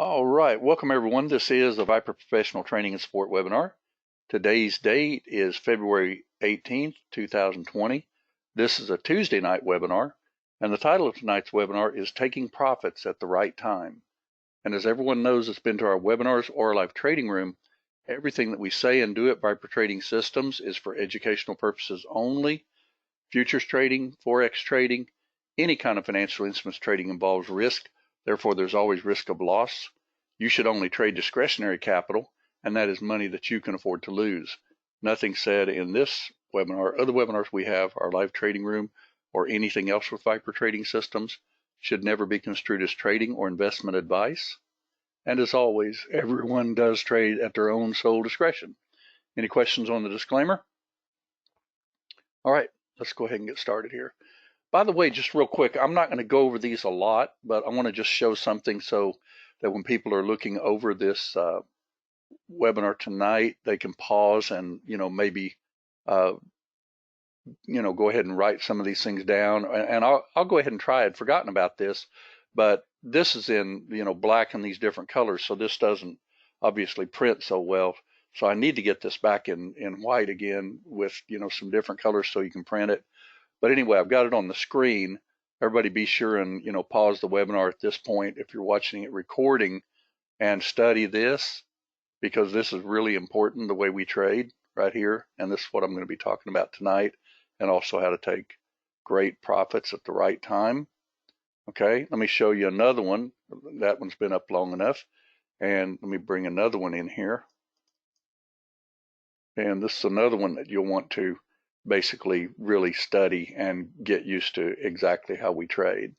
All right, welcome everyone. This is the Viper Professional Training and Support webinar. Today's date is February 18th, 2020. This is a Tuesday night webinar, and the title of tonight's webinar is Taking Profits at the Right Time. And as everyone knows that's been to our webinars or our live trading room, everything that we say and do at Viper Trading Systems is for educational purposes only. Futures trading, Forex trading, any kind of financial instruments trading involves risk. Therefore, there's always risk of loss. You should only trade discretionary capital, and that is money that you can afford to lose. Nothing said in this webinar, other webinars we have, our live trading room, or anything else with Viper Trading Systems should never be construed as trading or investment advice. And as always, everyone does trade at their own sole discretion. Any questions on the disclaimer? All right, let's go ahead and get started here. By the way, just real quick, I'm not going to go over these a lot, but I want to just show something so that when people are looking over this webinar tonight, they can pause and, maybe, go ahead and write some of these things down. And I'll go ahead and try. I'd forgotten about this, but this is in, black and these different colors. So this doesn't obviously print so well. So I need to get this back in white again with, some different colors so you can print it. But anyway, I've got it on the screen. Everybody be sure and, pause the webinar at this point if you're watching it recording and study this, because this is really important, the way we trade right here. And this is what I'm going to be talking about tonight, and also how to take great profits at the right time. Okay, let me show you another one. That one's been up long enough. And let me bring another one in here. And this is another one that you'll want to basically really study and get used to exactly how we trade.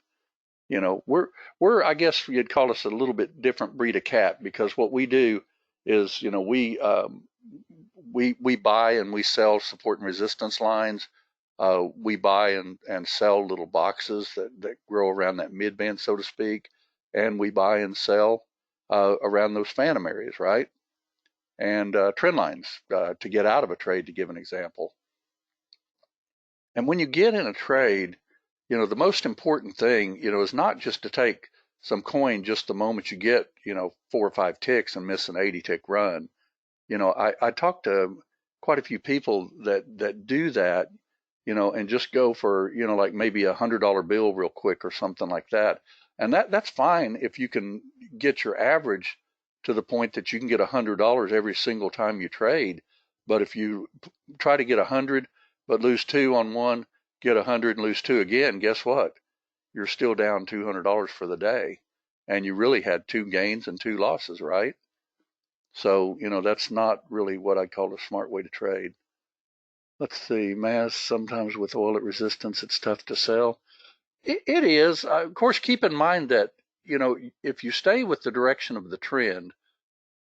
We're I guess you'd call us a little bit different breed of cat, because what we do is, we buy and we sell support and resistance lines. We buy and sell little boxes that grow around that mid band, so to speak, and we buy and sell around those phantom areas, right? And trend lines to get out of a trade, to give an example. And when you get in a trade, the most important thing, is not just to take some coin just the moment you get, 4 or 5 ticks and miss an 80 tick run. I talked to quite a few people that do that, and just go for, like maybe $100 bill real quick or something like that. And that's fine if you can get your average to the point that you can get $100 every single time you trade. But if you try to get 100 but lose 2 on one, get 100 and lose 2 again, guess what? You're still down $200 for the day, and you really had 2 gains and 2 losses, right? So, that's not really what I call a smart way to trade. Let's see, mass, sometimes with oil at resistance, it's tough to sell. It is. Of course, keep in mind that, if you stay with the direction of the trend,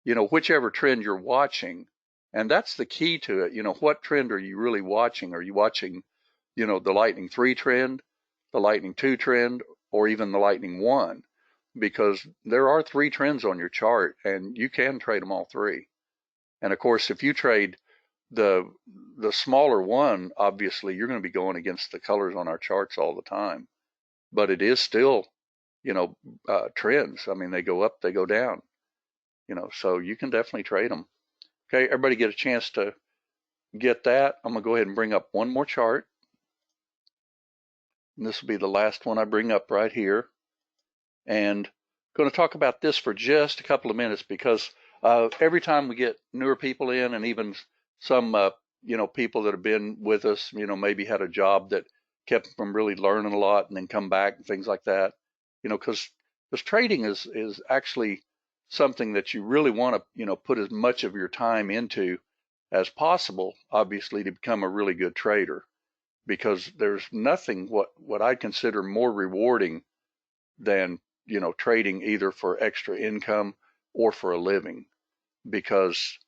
whichever trend you're watching, and that's the key to it. What trend are you really watching? Are you watching, the Lightning 3 trend, the Lightning 2 trend, or even the Lightning 1? Because there are 3 trends on your chart, and you can trade them all 3. And of course, if you trade the smaller one, obviously you're going to be going against the colors on our charts all the time. But it is still, trends. I mean, they go up, they go down. So you can definitely trade them. Okay, everybody get a chance to get that. I'm going to go ahead and bring up one more chart. And this will be the last one I bring up right here. And I'm going to talk about this for just a couple of minutes, because every time we get newer people in, and even some, people that have been with us, maybe had a job that kept them from really learning a lot and then come back and things like that, because trading is actually something that you really want to, put as much of your time into as possible, obviously, to become a really good trader, because there's nothing what I consider more rewarding than, trading either for extra income or for a living. Because,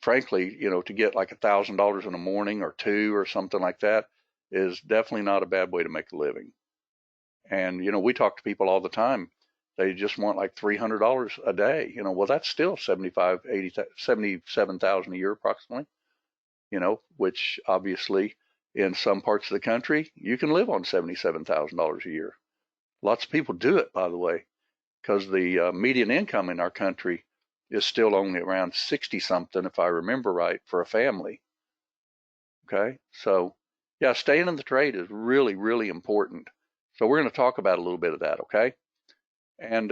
frankly, to get like $1,000 in a morning or 2 or something like that is definitely not a bad way to make a living. And, we talk to people all the time. They just want like $300 a day. Well, that's still 77,000 a year approximately, which obviously in some parts of the country, you can live on $77,000 a year. Lots of people do it, by the way. because the median income in our country is still only around 60 something, if I remember right, for a family. Okay, so yeah, staying in the trade is really, really important. So we're going to talk about a little bit of that, okay? And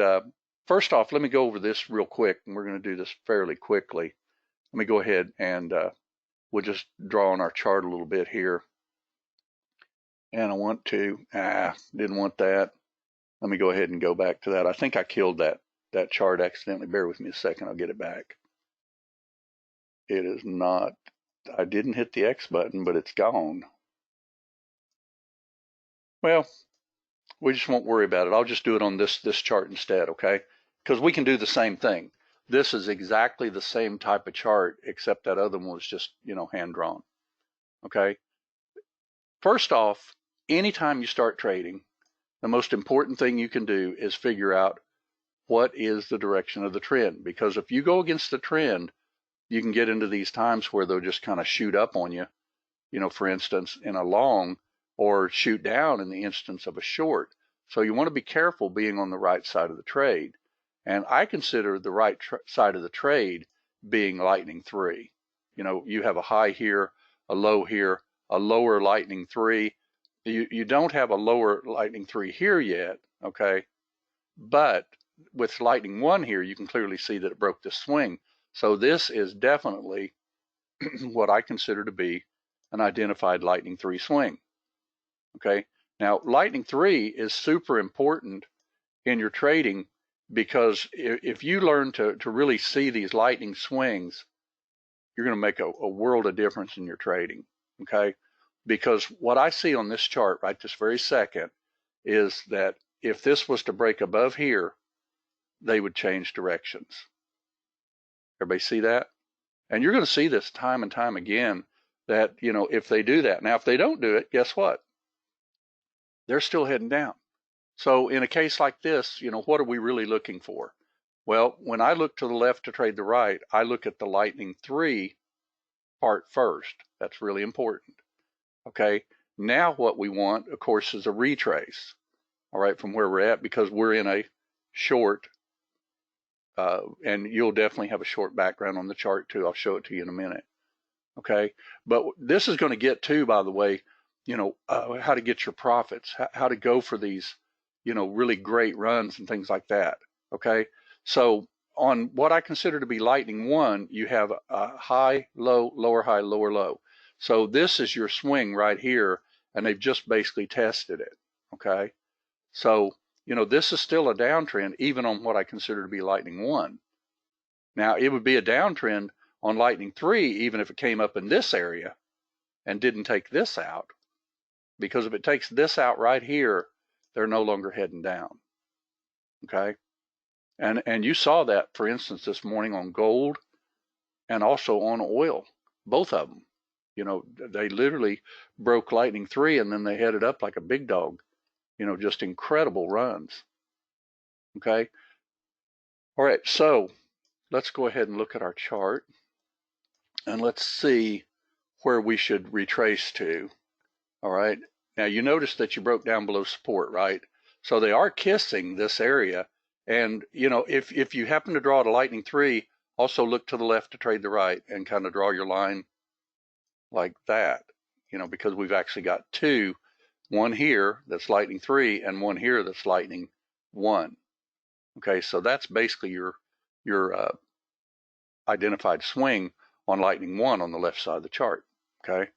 first off, let me go over this real quick, and we're going to do this fairly quickly. Let me go ahead and we'll just draw on our chart a little bit here. And I want to, didn't want that. Let me go ahead and go back to that. I think I killed that chart accidentally. Bear with me a second, I'll get it back. It is not, I didn't hit the X button, but it's gone. Well, we just won't worry about it. I'll just do it on this chart instead, okay? Because we can do the same thing. This is exactly the same type of chart, except that other one was just, hand drawn, okay? First off, anytime you start trading, the most important thing you can do is figure out what is the direction of the trend. Because if you go against the trend, you can get into these times where they'll just kind of shoot up on you, for instance, in a long, or shoot down in the instance of a short. So you want to be careful being on the right side of the trade. And I consider the right side of the trade being lightning 3. You have a high here, a low here, a lower lightning 3. You don't have a lower lightning 3 here yet, okay? But with lightning 1 here, you can clearly see that it broke the swing. So this is definitely what I consider to be an identified lightning 3 swing. Okay, now lightning 3 is super important in your trading, because if you learn to really see these lightning swings, you're going to make a world of difference in your trading. Okay, because what I see on this chart right this very second is that if this was to break above here, they would change directions. Everybody see that? And you're going to see this time and time again, that, if they do that. Now, if they don't do it, guess what? They're still heading down. So in a case like this, what are we really looking for? Well, when I look to the left to trade the right, I look at the lightning 3 part first. That's really important. Okay, now what we want, of course, is a retrace, all right, from where we're at, because we're in a short, and you'll definitely have a short background on the chart too. I'll show it to you in a minute. Okay, but this is going to get to, by the way, how to get your profits, how to go for these, really great runs and things like that. Okay, so on what I consider to be lightning 1, you have a high, low, lower high, lower low. So this is your swing right here, and they've just basically tested it. Okay, so this is still a downtrend even on what I consider to be lightning 1. Now it would be a downtrend on lightning 3 even if it came up in this area and didn't take this out, because if it takes this out right here, they're no longer heading down. Okay, and you saw that, for instance, this morning on gold and also on oil, both of them. They literally broke lightning 3 and then they headed up like a big dog. Just incredible runs. Okay, all right, so let's go ahead and look at our chart, and let's see where we should retrace to. All right, now you notice that you broke down below support, right? So they are kissing this area, and if you happen to draw the lightning 3, also look to the left to trade the right and kind of draw your line like that, because we've actually got 2, one here that's lightning 3 and one here that's lightning 1. Okay, so that's basically your identified swing on lightning 1 on the left side of the chart. Okay,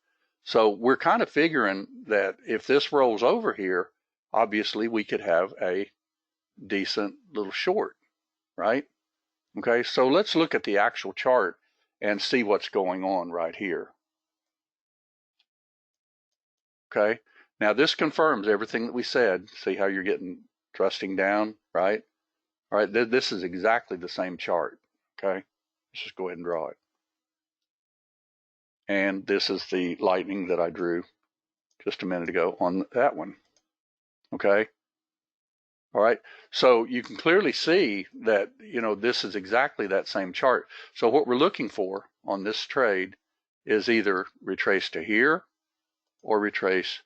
so we're kind of figuring that if this rolls over here, obviously we could have a decent little short, right? Okay, so let's look at the actual chart and see what's going on right here. Okay, now this confirms everything that we said. See how you're getting thrusting down, right? All right, this is exactly the same chart. Okay, let's just go ahead and draw it. And this is the lightning that I drew just a minute ago on that one. Okay, all right, so you can clearly see that this is exactly that same chart. So what we're looking for on this trade is either retrace to here or retrace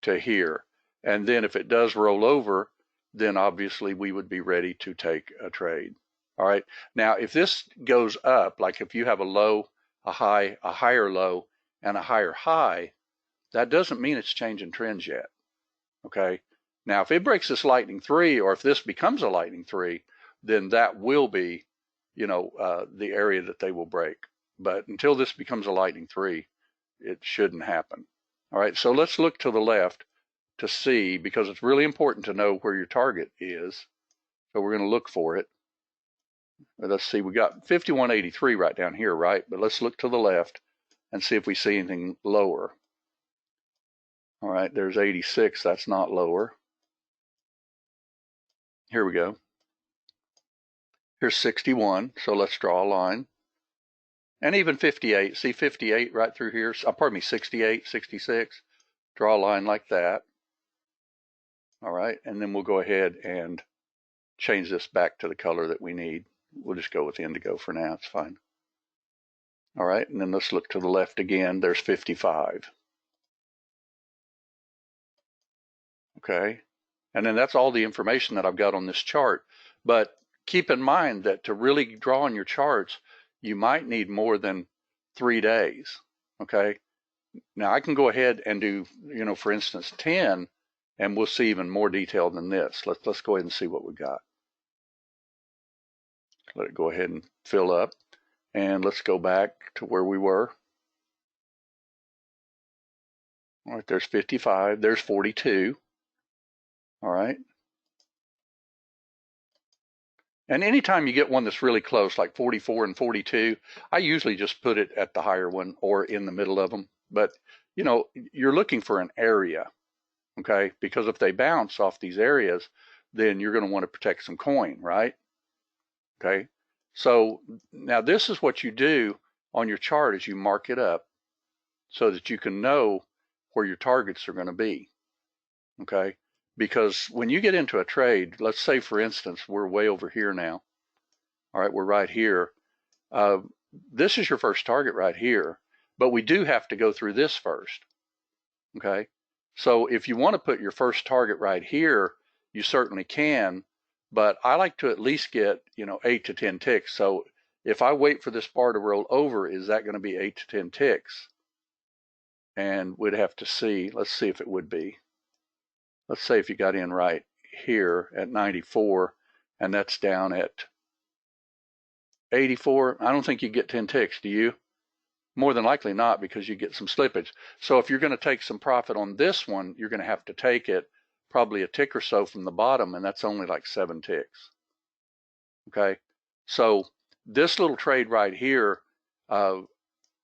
to here, and then if it does roll over, then obviously we would be ready to take a trade. All right. Now, if this goes up, like if you have a low, a high, a higher low, and a higher high, that doesn't mean it's changing trends yet. Okay. Now, if it breaks this lightning three, or if this becomes a lightning three, then that will be, the area that they will break. But until this becomes a lightning three, it shouldn't happen. All right. So let's look to the left to see, because it's really important to know where your target is. So we're going to look for it. Let's see, we got 5183 right down here, right? But let's look to the left and see if we see anything lower. All right, there's 86, that's not lower. Here we go. Here's 61, so let's draw a line. And even 58, see 58 right through here? Pardon me, 68, 66. Draw a line like that. All right, and then we'll go ahead and change this back to the color that we need. We'll just go with indigo for now, it's fine. All right, and then let's look to the left again. There's 55. Okay, and then that's all the information that I've got on this chart. But keep in mind that to really draw on your charts, you might need more than 3 days. Okay, now I can go ahead and do, for instance, 10, and we'll see even more detail than this. Let's go ahead and see what we got. Let it go ahead and fill up, and let's go back to where we were. All right, there's 55, there's 42. All right. And anytime you get one that's really close, like 44 and 42, I usually just put it at the higher one or in the middle of them. But, you're looking for an area, okay? Because if they bounce off these areas, then you're going to want to protect some coin, right? Okay. So now this is what you do on your chart, is you mark it up so that you can know where your targets are going to be, okay? Because when you get into a trade, let's say, for instance, we're way over here now. All right, we're right here. This is your first target right here, but we do have to go through this first, okay? So if you want to put your first target right here, you certainly can, but I like to at least get, 8 to 10 ticks. So if I wait for this bar to roll over, is that going to be 8 to 10 ticks? And we'd have to see. Let's see if it would be. Let's say if you got in right here at 94, and that's down at 84, I don't think you get 10 ticks, do you? More than likely not, because you get some slippage. So if you're going to take some profit on this one, you're going to have to take it probably a tick or so from the bottom, and that's only like 7 ticks. Okay, so this little trade right here,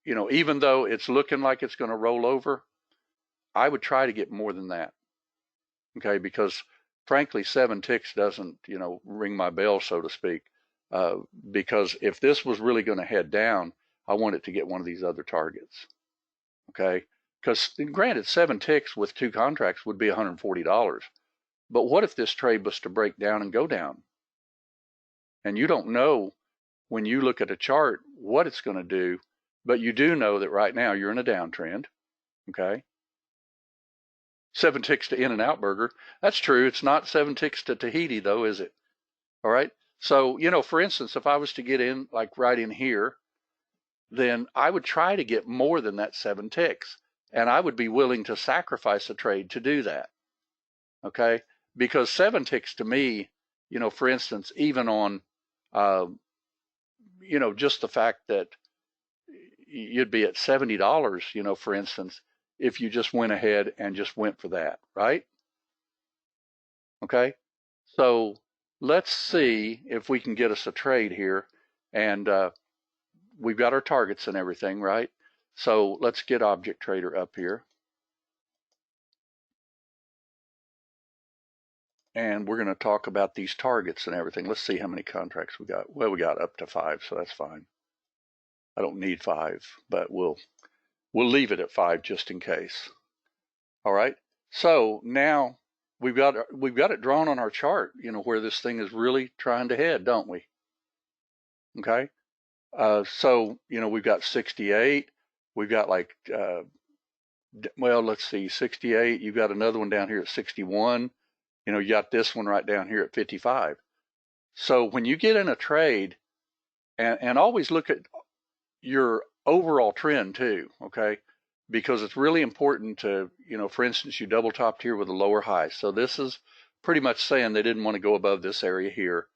even though it's looking like it's going to roll over, I would try to get more than that. Okay, because frankly, 7 ticks doesn't, ring my bell, so to speak. Because if this was really going to head down, I want it to get one of these other targets. Okay, because granted, 7 ticks with 2 contracts would be $140. But what if this trade was to break down and go down? And you don't know when you look at a chart what it's going to do, but you do know that right now you're in a downtrend. Okay. 7 ticks to In-N-Out Burger. That's true. It's not 7 ticks to Tahiti, though, is it? All right. So, for instance, if I was to get in like right in here, then I would try to get more than that 7 ticks. And I would be willing to sacrifice a trade to do that. Okay. Because 7 ticks to me, for instance, even on, just the fact that you'd be at $70, for instance, if you just went ahead and just went for that, right? Okay, so let's see if we can get us a trade here. And we've got our targets and everything, right? So let's get Object Trader up here. And we're going to talk about these targets and everything. Let's see how many contracts we got. Well, we got up to 5, so that's fine. I don't need 5, but we'll leave it at 5 just in case. All right. So now we've got it drawn on our chart, where this thing is really trying to head, don't we? Okay. So, we've got 68. We've got like, well, let's see, 68. You've got another one down here at 61. You got this one right down here at 55. So when you get in a trade, and always look at your overall trend too, okay? Because it's really important to, for instance, you double topped here with a lower high. So this is pretty much saying they didn't want to go above this area here.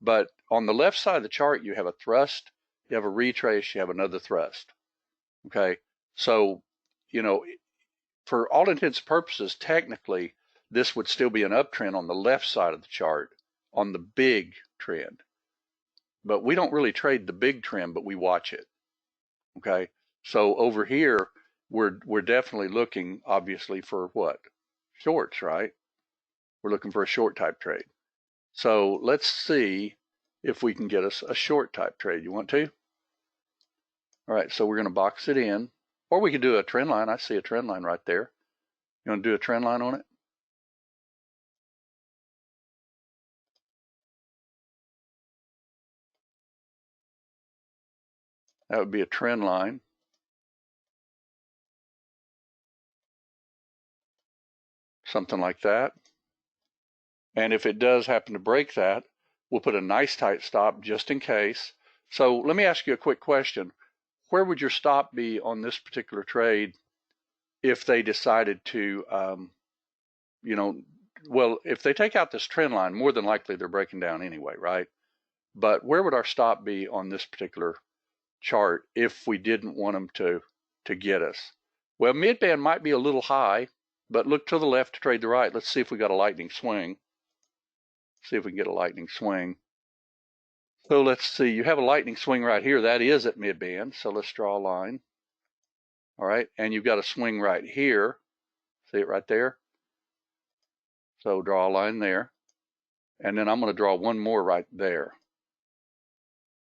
But on the left side of the chart, you have a thrust, you have a retrace, you have another thrust, okay? So, for all intents and purposes, technically, this would still be an uptrend on the left side of the chart on the big trend. But we don't really trade the big trend, but we watch it. Okay. So over here, we're definitely looking, obviously, for what? Shorts, right? We're looking for a short type trade. So let's see if we can get us a short type trade. You want to? All right, so we're going to box it in, or we could do a trend line. I see a trend line right there. You want to do a trend line on it? That would be a trend line. Something like that. And if it does happen to break that, we'll put a nice tight stop just in case. So let me ask you a quick question. Where would your stop be on this particular trade if they decided to, well, if they take out this trend line, more than likely they're breaking down anyway, right? But where would our stop be on this particular chart if we didn't want them to get us? Well, midband might be a little high, but look to the left to trade the right. Let's see if we got a lightning swing. See if we can get a lightning swing. So let's see, you have a lightning swing right here. That is at midband. So let's draw a line. All right, and you've got a swing right here. See it right there? So draw a line there. And then I'm going to draw one more right there,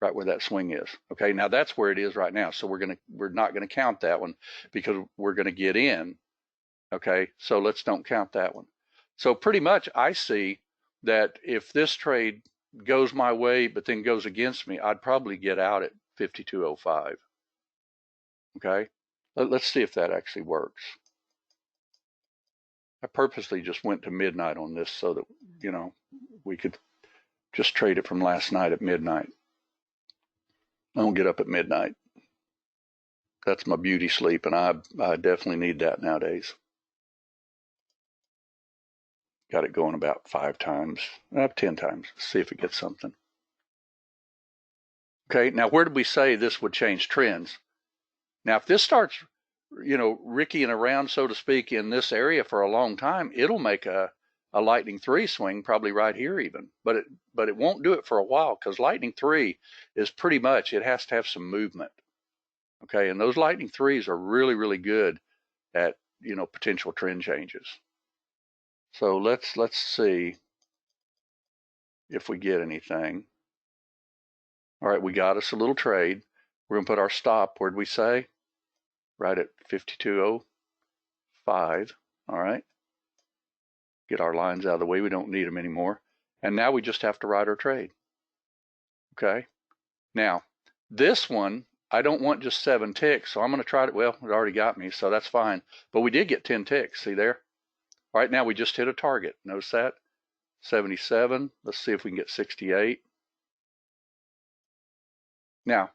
right where that swing is. Okay, now that's where it is right now. So we're not going to count that one because we're going to get in. Okay, so let's don't count that one. So pretty much I see that if this trade goes my way but then goes against me, I'd probably get out at 52.05. Okay, let's see if that actually works. I purposely just went to midnight on this so that, we could just trade it from last night at midnight. I don't get up at midnight. That's my beauty sleep, and I definitely need that nowadays. Got it going about 5 times, 10 times. Let's see if it gets something. Okay, now where did we say this would change trends? Now, if this starts, rickying around, so to speak, in this area for a long time, it'll make a lightning 3 swing, probably right here even. But it won't do it for a while because lightning 3 is pretty much, it has to have some movement. Okay, and those lightning 3s are really, really good at, potential trend changes. So let's see if we get anything. All right, we got us a little trade. We're going to put our stop, where'd we say? Right at 52.05. All right. Get our lines out of the way. We don't need them anymore. And now we just have to write our trade. Okay. Now, this one, I don't want just 7 ticks, so I'm going to try it. Well, it already got me, so that's fine. But we did get 10 ticks. See there? All right, now we just hit a target. Notice that? 77. Let's see if we can get 68. Now,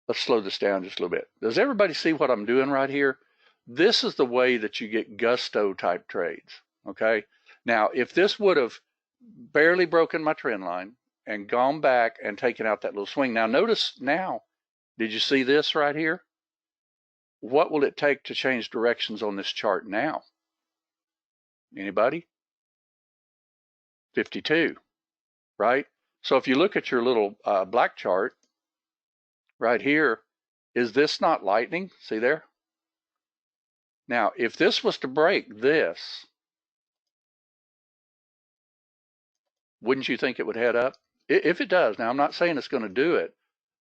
let's slow this down just a little bit. Does everybody see what I'm doing right here? This is the way that you get gusto type trades, okay? Now, if this would have barely broken my trend line and gone back and taken out that little swing. Now, notice now, did you see this right here? What will it take to change directions on this chart now? Anybody? 52, right? So if you look at your little black chart right here, is this not lightning? See there? Now, if this was to break this, wouldn't you think it would head up? If it does, now I'm not saying it's going to do it,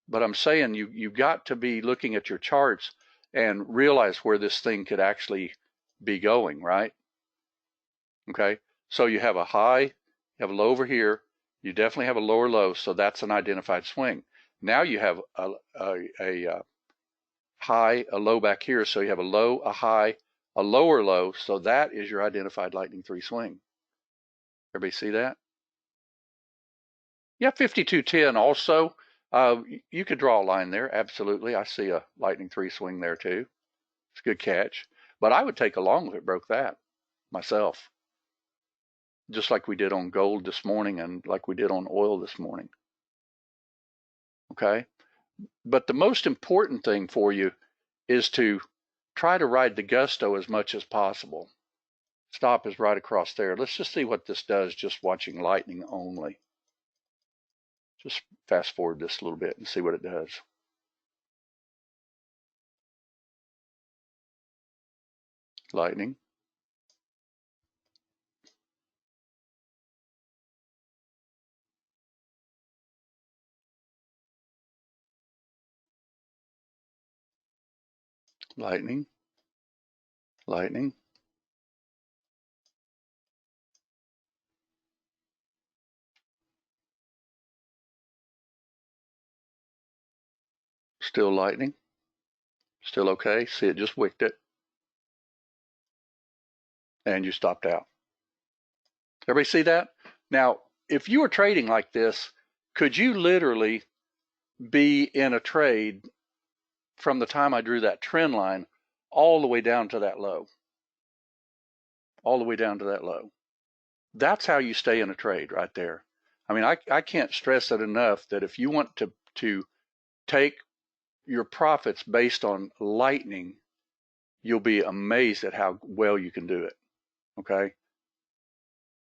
but I'm saying you've got to be looking at your charts and realize where this thing could actually be going, right? Okay, so you have a high, you have a low over here, you definitely have a lower low, so that's an identified swing. Now you have a high, a low back here, so you have a low, a high, a lower low, so that is your identified lightning 3 swing. Everybody see that? Yeah, 52.10 also. You could draw a line there. Absolutely. I see a lightning 3 swing there too. It's a good catch. But I would take a long if it broke that myself. Just like we did on gold this morning and like we did on oil this morning. Okay? But the most important thing for you is to try to ride the gusto as much as possible. Stop is right across there. Let's just see what this does just watching lightning only. Just fast forward this a little bit and see what it does. Lightning. Lightning. Lightning. Still lightning. Still okay. See, it just wicked it. And you stopped out. Everybody see that? Now, if you were trading like this, could you literally be in a trade from the time I drew that trend line all the way down to that low? All the way down to that low. That's how you stay in a trade right there. I mean, I can't stress it enough that if you want to take your profits based on lightning, you'll be amazed at how well you can do it. Okay.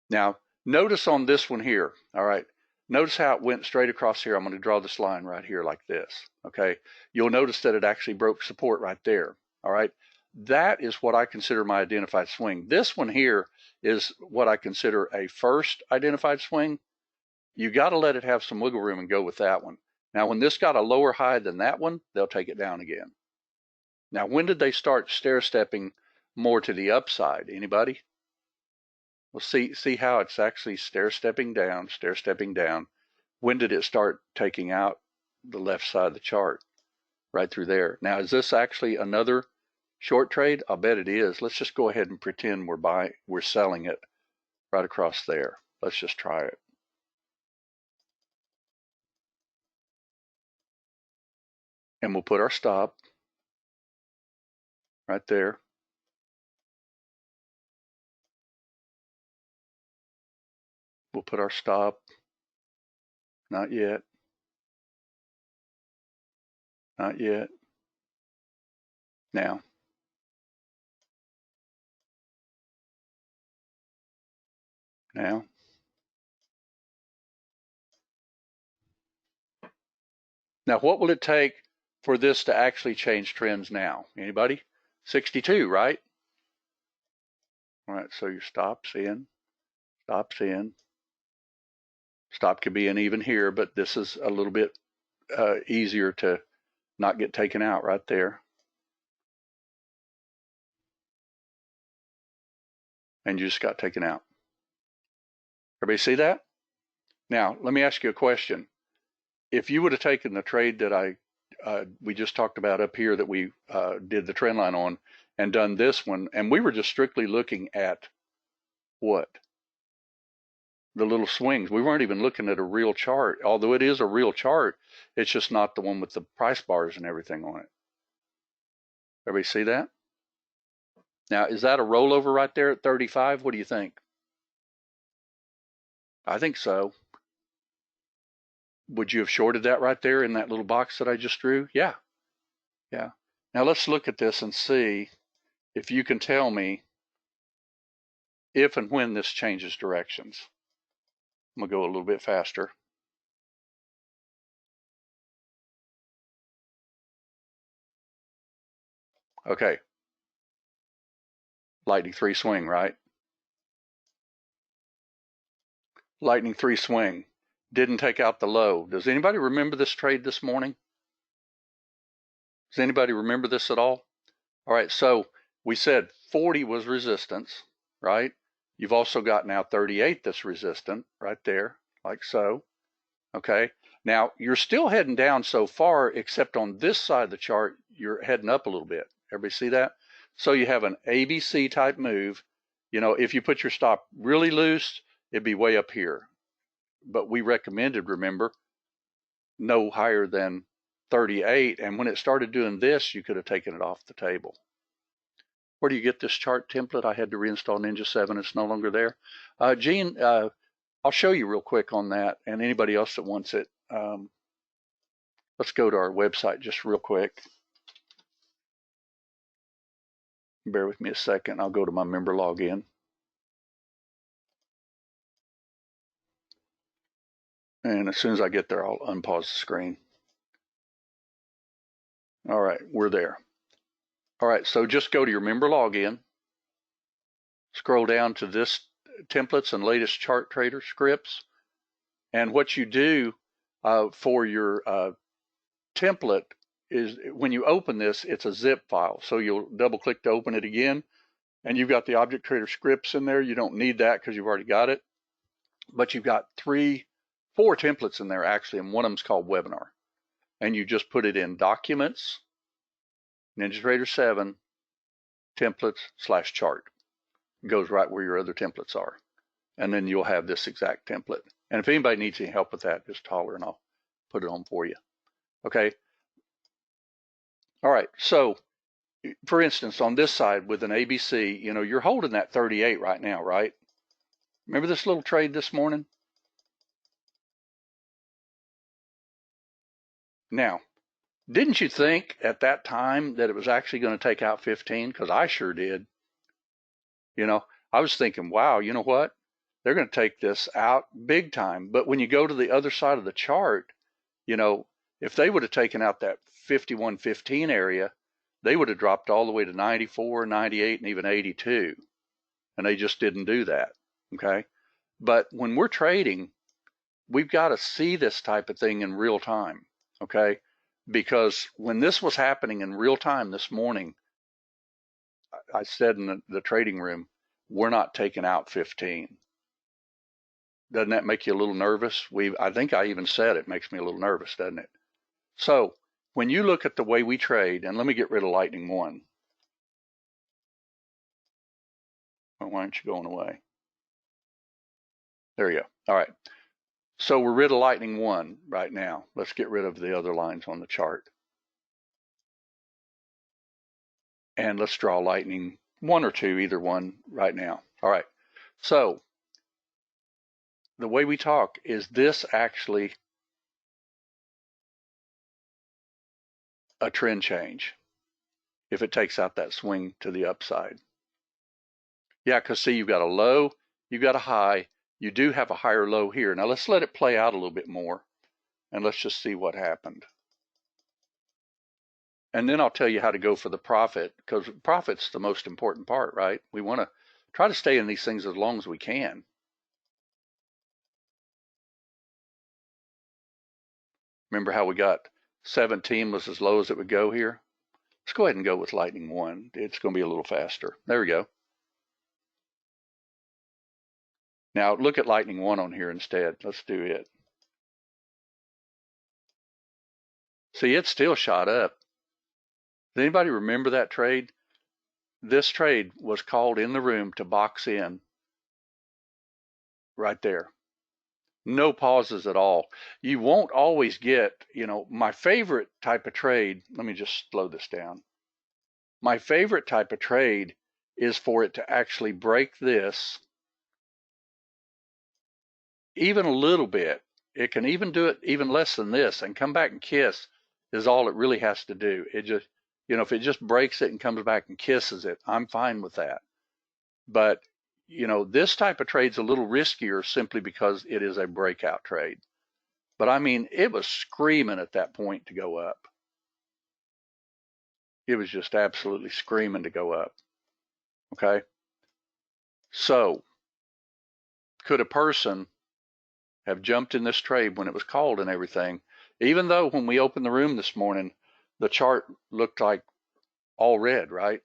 Now, notice on this one here. All right. Notice how it went straight across here. I'm going to draw this line right here like this. Okay. You'll notice that it actually broke support right there. All right. That is what I consider my identified swing. This one here is what I consider a first identified swing. You got to let it have some wiggle room and go with that one. Now, when this got a lower high than that one, they'll take it down again. Now, when did they start stair-stepping more to the upside? Anybody? Well, see how it's actually stair-stepping down, stair-stepping down. When did it start taking out the left side of the chart? Right through there. Now, is this actually another short trade? I'll bet it is. Let's just go ahead and pretend we're selling it right across there. Let's just try it. And we'll put our stop right there. We'll put our stop. Not yet. Not yet. Now. Now. Now, what will it take for this to actually change trends now? Anybody? 62, right? All right, so your stop's in, stop's in. Stop could be in even here, but this is a little bit easier to not get taken out right there. And you just got taken out. Everybody see that? Now, let me ask you a question. If you would have taken the trade that we just talked about up here that we did the trend line on and done this one, and we were just strictly looking at what? The little swings. We weren't even looking at a real chart, although it is a real chart. It's just not the one with the price bars and everything on it. Everybody see that? Now, is that a rollover right there at 35? What do you think? I think so. Would you have shorted that right there in that little box that I just drew? Yeah. Yeah. Now let's look at this and see if you can tell me if and when this changes directions. I'm going to go a little bit faster. Okay. Lightning 3 swing, right? Lightning 3 swing. Didn't take out the low. Does anybody remember this trade this morning? Does anybody remember this at all? All right, so we said 40 was resistance, right? You've also got now 38 that's resistant right there, like so. Okay, now you're still heading down so far, except on this side of the chart, you're heading up a little bit. Everybody see that? So you have an ABC type move. You know, if you put your stop really loose, it'd be way up here. But we recommended, remember, no higher than 38. And when it started doing this, you could have taken it off the table. Where do you get this chart template? I had to reinstall Ninja 7. It's no longer there. Gene, I'll show you real quick on that, and anybody else that wants it. Let's go to our website just real quick. Bear with me a second. I'll go to my member login. And as soon as I get there, I'll unpause the screen. All right, we're there. All right, so just go to your member login. Scroll down to this templates and latest chart trader scripts. And what you do for your template is when you open this, it's a zip file. So you'll double click to open it again. And you've got the object trader scripts in there. You don't need that because you've already got it. But you've got 4 templates in there actually, and one of them's called webinar. And you just put it in documents, NinjaTrader 7, templates/chart. It goes right where your other templates are. And then you'll have this exact template. And if anybody needs any help with that, just holler and I'll put it on for you. Okay. All right. So for instance, on this side with an ABC, you know, you're holding that 38 right now, right? Remember this little trade this morning? Now, didn't you think at that time that it was actually going to take out 15? Because I sure did. You know, I was thinking, wow, you know what? They're going to take this out big time. But when you go to the other side of the chart, you know, if they would have taken out that 51.15 area, they would have dropped all the way to 94, 98, and even 82. And they just didn't do that. Okay. But when we're trading, we've got to see this type of thing in real time. Okay. Because when this was happening in real time this morning, I said in the trading room, we're not taking out 15. Doesn't that make you a little nervous? I think I even said it makes me a little nervous, doesn't it? So when you look at the way we trade, and let me get rid of Lightning 1. Well, why aren't you going away? There you go. All right. So we're rid of Lightning 1 right now. Let's get rid of the other lines on the chart. And let's draw Lightning 1 or 2, either one right now. All right. So the way we talk, is this actually a trend change if it takes out that swing to the upside? Yeah, because see, you've got a low, you've got a high, you do have a higher low here. Now let's let it play out a little bit more, and let's just see what happened. And then I'll tell you how to go for the profit, because profit's the most important part, right? We want to try to stay in these things as long as we can. Remember how we got 17 was as low as it would go here? Let's go ahead and go with Lightning 1. It's going to be a little faster. There we go. Now look at Lightning 1 on here instead. Let's do it. See, it still shot up. Does anybody remember that trade? This trade was called in the room to box in right there. No pauses at all. You won't always get, you know, my favorite type of trade. Let me just slow this down. My favorite type of trade is for it to actually break this even a little bit. It can even do it even less than this and come back and kiss is all it really has to do. It just, you know, if it just breaks it and comes back and kisses it, I'm fine with that. But, you know, this type of trade's a little riskier simply because it is a breakout trade. But I mean, it was screaming at that point to go up. It was just absolutely screaming to go up. Okay. So could a person have jumped in this trade when it was called and everything, even though when we opened the room this morning, the chart looked like all red, right?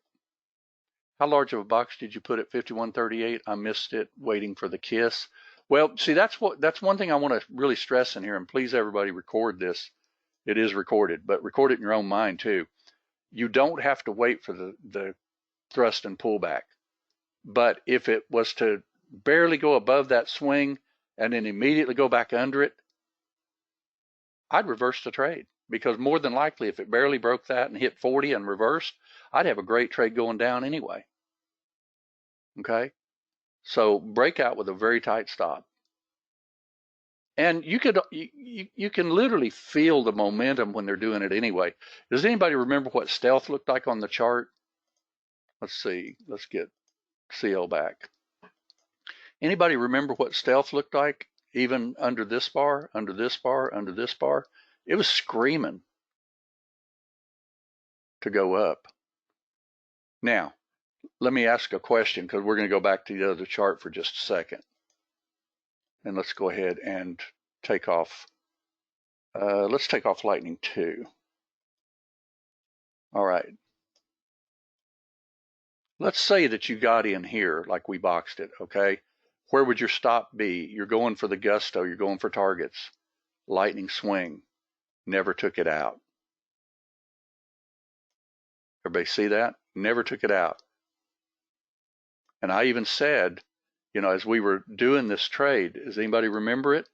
How large of a box did you put at 51.38? I missed it waiting for the kiss. Well, see, that's one thing I want to really stress in here, and please everybody record this. It is recorded, but record it in your own mind too. You don't have to wait for the thrust and pullback. But if it was to barely go above that swing and then immediately go back under it, I'd reverse the trade, because more than likely if it barely broke that and hit 40 and reversed, I'd have a great trade going down anyway. Okay, so break out with a very tight stop. And you can literally feel the momentum when they're doing it anyway. Does anybody remember what stealth looked like on the chart? Let's see. Let's get CL back. Anybody remember what stealth looked like even under this bar, under this bar, under this bar? It was screaming to go up. Now, let me ask a question, because we're going to go back to the other chart for just a second. And let's go ahead and take off. Let's take off Lightning 2. All right. Let's say that you got in here like we boxed it, okay? Where would your stop be? You're going for the gusto. You're going for targets. Lightning swing. Never took it out. Everybody see that? Never took it out. And I even said, you know, as we were doing this trade, does anybody remember it?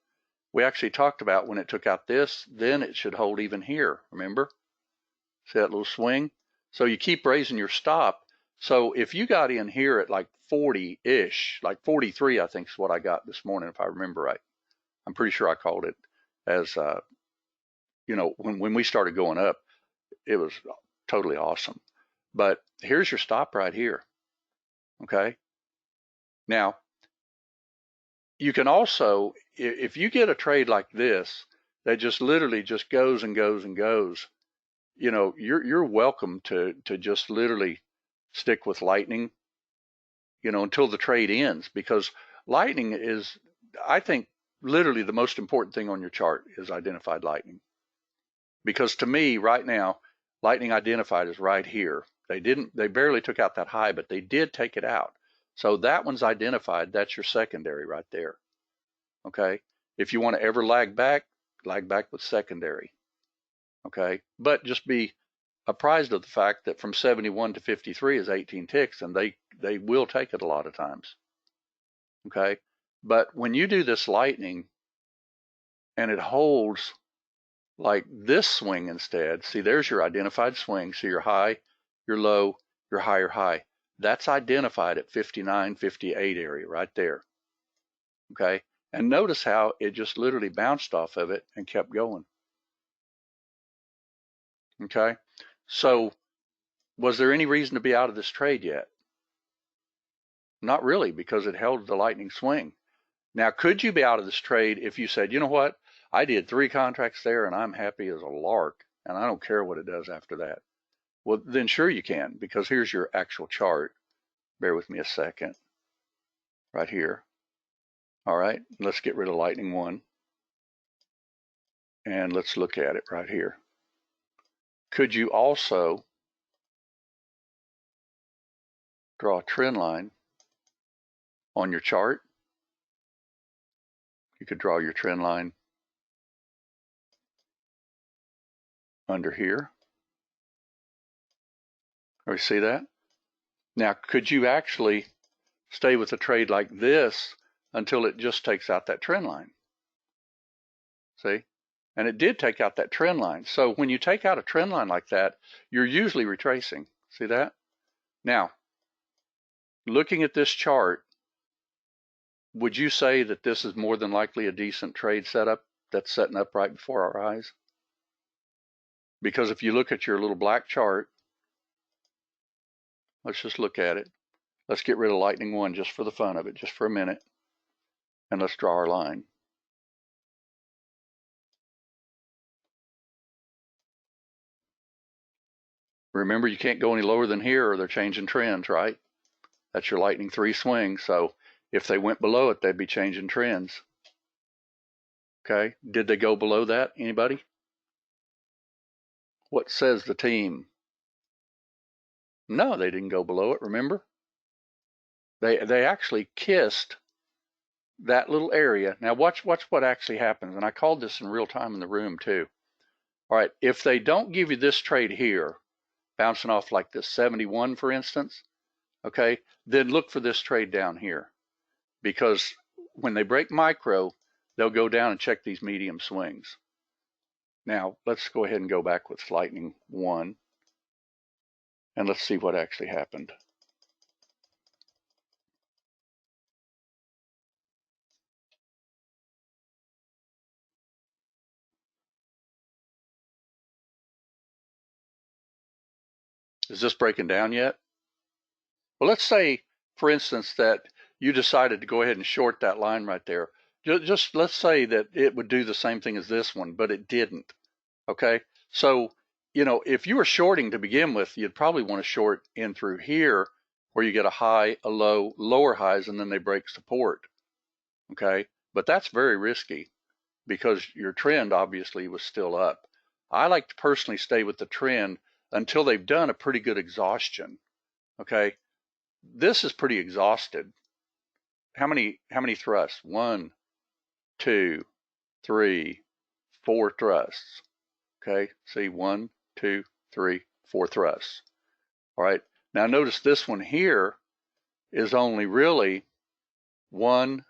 We actually talked about when it took out this, then it should hold even here, remember? See that little swing? So you keep raising your stop. So if you got in here at like 40-ish, like 43, I think is what I got this morning, if I remember right. I'm pretty sure I called it as, you know, when we started going up, it was totally awesome. But here's your stop right here, okay? Now, you can also, if you get a trade like this that just literally just goes and goes and goes, you know, you're welcome to just literally stick with Lightning, you know, until the trade ends, because Lightning is, I think, literally the most important thing on your chart is identified Lightning. Because to me, right now, Lightning identified is right here. They barely took out that high, but they did take it out. So that one's identified. That's your secondary right there. Okay. If you want to ever lag back with secondary. Okay. But just be apprised of the fact that from 71 to 53 is 18 ticks, and they will take it a lot of times. Okay. But when you do this Lightning and it holds like this swing instead, see, there's your identified swing. So your high, your low, your higher high. That's identified at 59, 58 area right there. Okay. And notice how it just literally bounced off of it and kept going. Okay. So was there any reason to be out of this trade yet? Not really, because it held the Lightning swing. Now, could you be out of this trade if you said, you know what, I did 3 contracts there and I'm happy as a lark and I don't care what it does after that? Well, then sure you can, because here's your actual chart. Bear with me a second. Right here. All right, let's get rid of Lightning 1. And let's look at it right here. Could you also draw a trend line on your chart? You could draw your trend line under here. Or you see that? Now, could you actually stay with a trade like this until it just takes out that trend line? See? And it did take out that trend line. So when you take out a trend line like that, you're usually retracing. See that? Now, looking at this chart, would you say that this is more than likely a decent trade setup that's setting up right before our eyes? Because if you look at your little black chart, let's just look at it. Let's get rid of Lightning 1 just for the fun of it, just for a minute. And let's draw our line. Remember, you can't go any lower than here or they're changing trends, right? That's your Lightning 3 swing. So if they went below it, they'd be changing trends. Okay, did they go below that? Anybody? What says the team? No, they didn't go below it, remember? They actually kissed that little area. Now watch what actually happens. And I called this in real time in the room too. All right, if they don't give you this trade here, bouncing off like this 71, for instance, okay, then look for this trade down here. because when they break micro, they'll go down and check these medium swings. Now, let's go ahead and go back with Lightning 1, and let's see what actually happened. Is this breaking down yet? Well, let's say, for instance, that you decided to go ahead and short that line right there. Just let's say that it would do the same thing as this one, but it didn't. Okay, so if you were shorting to begin with, you'd probably want to short in through here where you get a high, a low, lower highs, and then they break support. Okay, but that's very risky because your trend obviously was still up. I like to personally stay with the trend until they've done a pretty good exhaustion. Okay, this is pretty exhausted. How many thrusts? 1, 2, 3, 4 thrusts. Okay, see, 1, 2, 3, 4 thrusts. All right, now notice this one here is only really 1,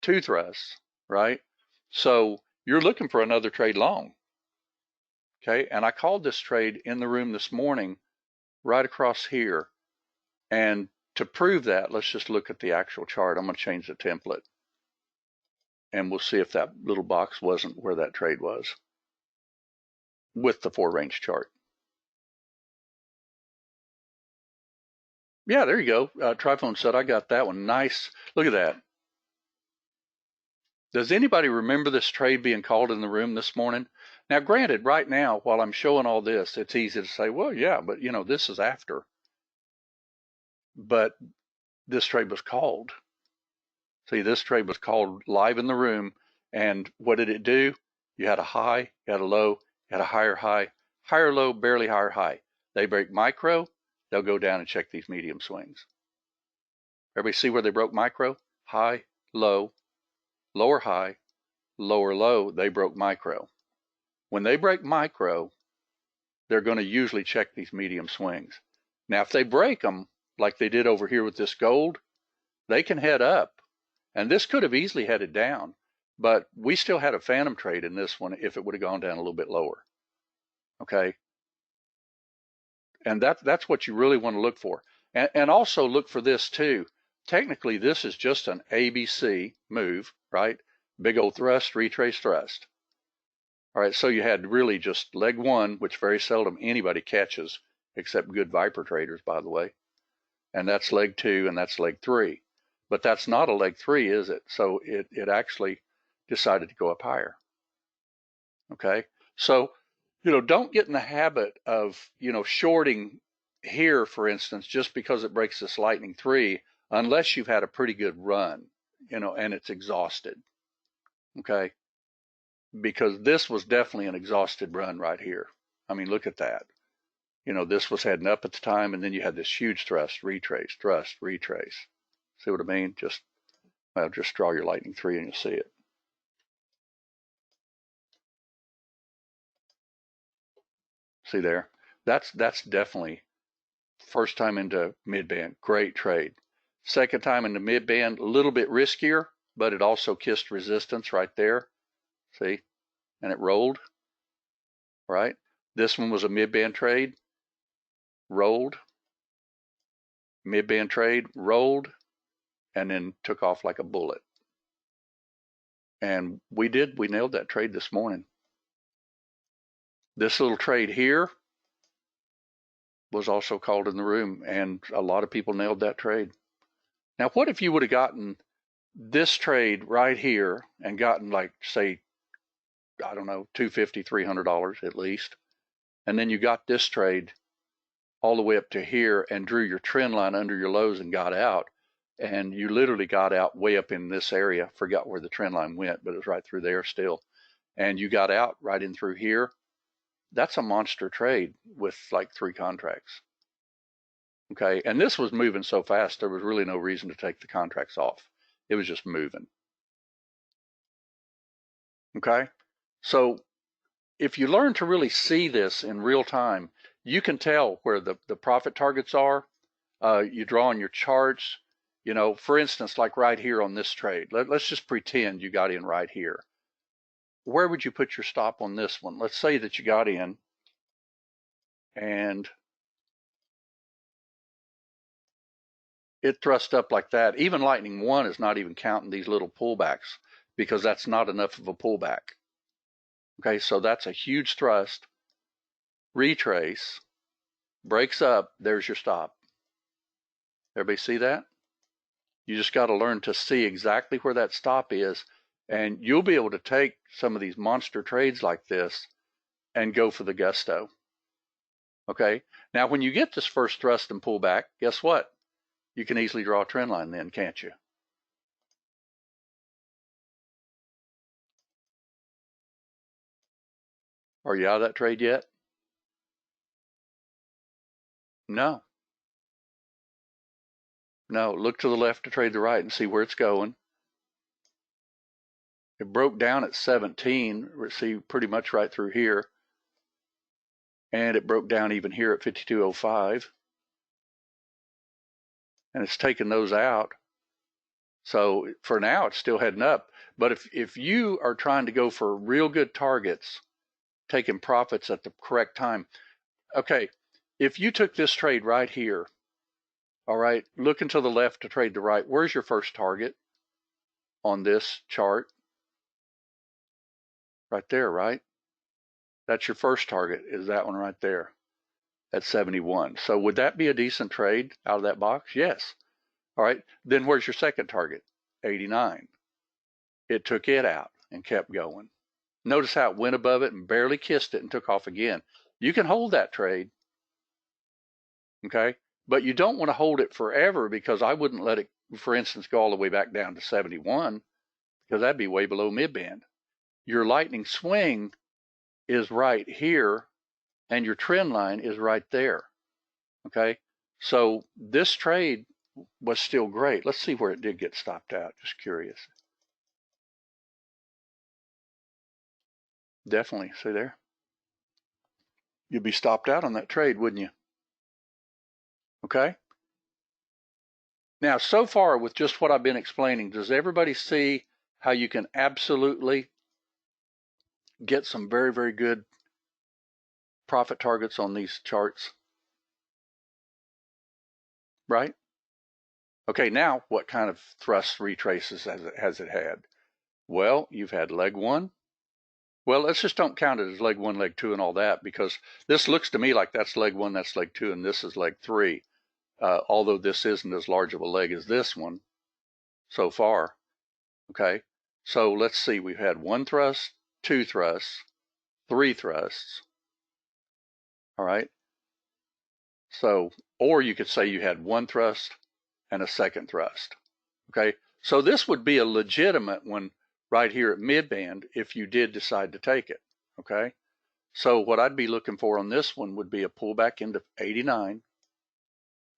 2 thrusts, right? So you're looking for another trade long. Okay, and I called this trade in the room this morning right across here. And to prove that, let's just look at the actual chart. I'm going to change the template, and we'll see if that little box wasn't where that trade was with the 4-range chart. Yeah, there you go. Tryphone said, I got that one. Nice. Look at that. Does anybody remember this trade being called in the room this morning? Now, granted, right now, while I'm showing all this, it's easy to say, well, yeah, but this is after. But this trade was called. See, this trade was called live in the room. And what did it do? You had a high, you had a low, you had a higher low, barely higher high. They break micro, they'll go down and check these medium swings. Everybody see where they broke micro? High, low, lower high, lower low, they broke micro. When they break micro, they're going to usually check these medium swings. Now, if they break them, like they did over here with this gold, they can head up. And this could have easily headed down, but we still had a phantom trade in this one if it would have gone down a little bit lower. Okay. And that's what you really want to look for. And also look for this too. Technically, this is just an ABC move, right? Big old thrust, retrace, thrust. All right, so you had really just leg 1, which very seldom anybody catches, except good Viper traders, by the way. And that's leg 2, and that's leg 3. But that's not a leg 3, is it? So it actually decided to go up higher. Okay, so don't get in the habit of shorting here, for instance, just because it breaks this lightning 3, unless you've had a pretty good run, and it's exhausted. Okay, because this was definitely an exhausted run right here. I mean, look at that. This was heading up at the time, and then you had this huge thrust, retrace, thrust, retrace. See what I mean? Just draw your lightning 3 and you'll see it. See there? That's definitely first time into mid-band. Great trade. Second time into mid-band, a little bit riskier, but it also kissed resistance right there. See? And it rolled. Right? This one was a mid-band trade. Rolled. Mid-band trade, rolled, and then took off like a bullet. And we nailed that trade this morning. This little trade here was also called in the room, and a lot of people nailed that trade. Now, what if you would have gotten this trade right here and gotten, like, say, I don't know, $250, $300 at least, and then you got this trade all the way up to here and drew your trend line under your lows and got out, and you literally got out way up in this area. Forgot where the trend line went, but it was right through there still. And you got out right in through here. That's a monster trade with like 3 contracts. Okay, and this was moving so fast, there was really no reason to take the contracts off. It was just moving. Okay, so if you learn to really see this in real time, you can tell where the profit targets are. You draw on your charts. You know, for instance, like right here on this trade, let's just pretend you got in right here. Where would you put your stop on this one? Let's say that you got in and it thrust up like that. Even Lightning 1 is not even counting these little pullbacks because that's not enough of a pullback. Okay, so that's a huge thrust. Retrace, breaks up, there's your stop. Everybody see that? You just got to learn to see exactly where that stop is, and you'll be able to take some of these monster trades like this and go for the gusto. Okay, now when you get this first thrust and pullback, guess what? You can easily draw a trend line then, can't you? Are you out of that trade yet? No. No, look to the left to trade the right and see where it's going. It broke down at 17, see pretty much right through here. And it broke down even here at 52.05. And it's taken those out. So for now, it's still heading up. But if you are trying to go for real good targets, taking profits at the correct time, okay, if you took this trade right here, all right, looking to the left to trade the right, where's your first target on this chart? Right there, right? That's your first target, is that one right there at 71. So would that be a decent trade out of that box? Yes. All right, then where's your second target? 89. It took it out and kept going. Notice how it went above it and barely kissed it and took off again. You can hold that trade, okay? But you don't want to hold it forever because I wouldn't let it, for instance, go all the way back down to 71 because that'd be way below mid-band. Your lightning swing is right here and your trend line is right there, okay? So this trade was still great. Let's see where it did get stopped out, just curious. Definitely, see there? You'd be stopped out on that trade, wouldn't you? Okay? Now, so far with just what I've been explaining, does everybody see how you can absolutely get some very, very good profit targets on these charts? Right? Okay, now what kind of thrust retraces has it had? Well, you've had leg one. Well, let's just don't count it as leg one, leg two, and all that because this looks to me like that's leg one, that's leg two, and this is leg three. Although this isn't as large of a leg as this one so far. Okay, so let's see. We've had one thrust, two thrusts, three thrusts. All right. So, or you could say you had one thrust and a second thrust. Okay. So this would be a legitimate one right here at mid-band if you did decide to take it. Okay. So what I'd be looking for on this one would be a pullback into 89.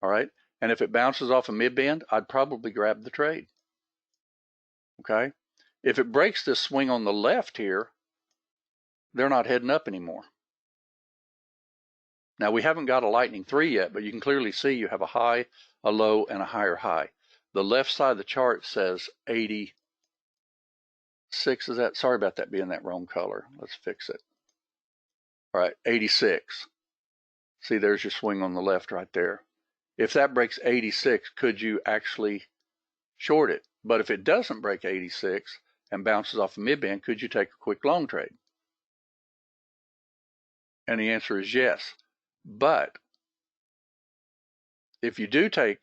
All right. And if it bounces off a mid-band, I'd probably grab the trade. Okay. If it breaks this swing on the left here, they're not heading up anymore. Now we haven't got a lightning 3 yet, but you can clearly see you have a high, a low, and a higher high. The left side of the chart says 86. Is that? Sorry about that being that wrong color. Let's fix it. All right, 86. See, there's your swing on the left right there. If that breaks 86, could you actually short it? But if it doesn't break 86 and bounces off a mid-band, could you take a quick long trade? And the answer is yes. But if you do take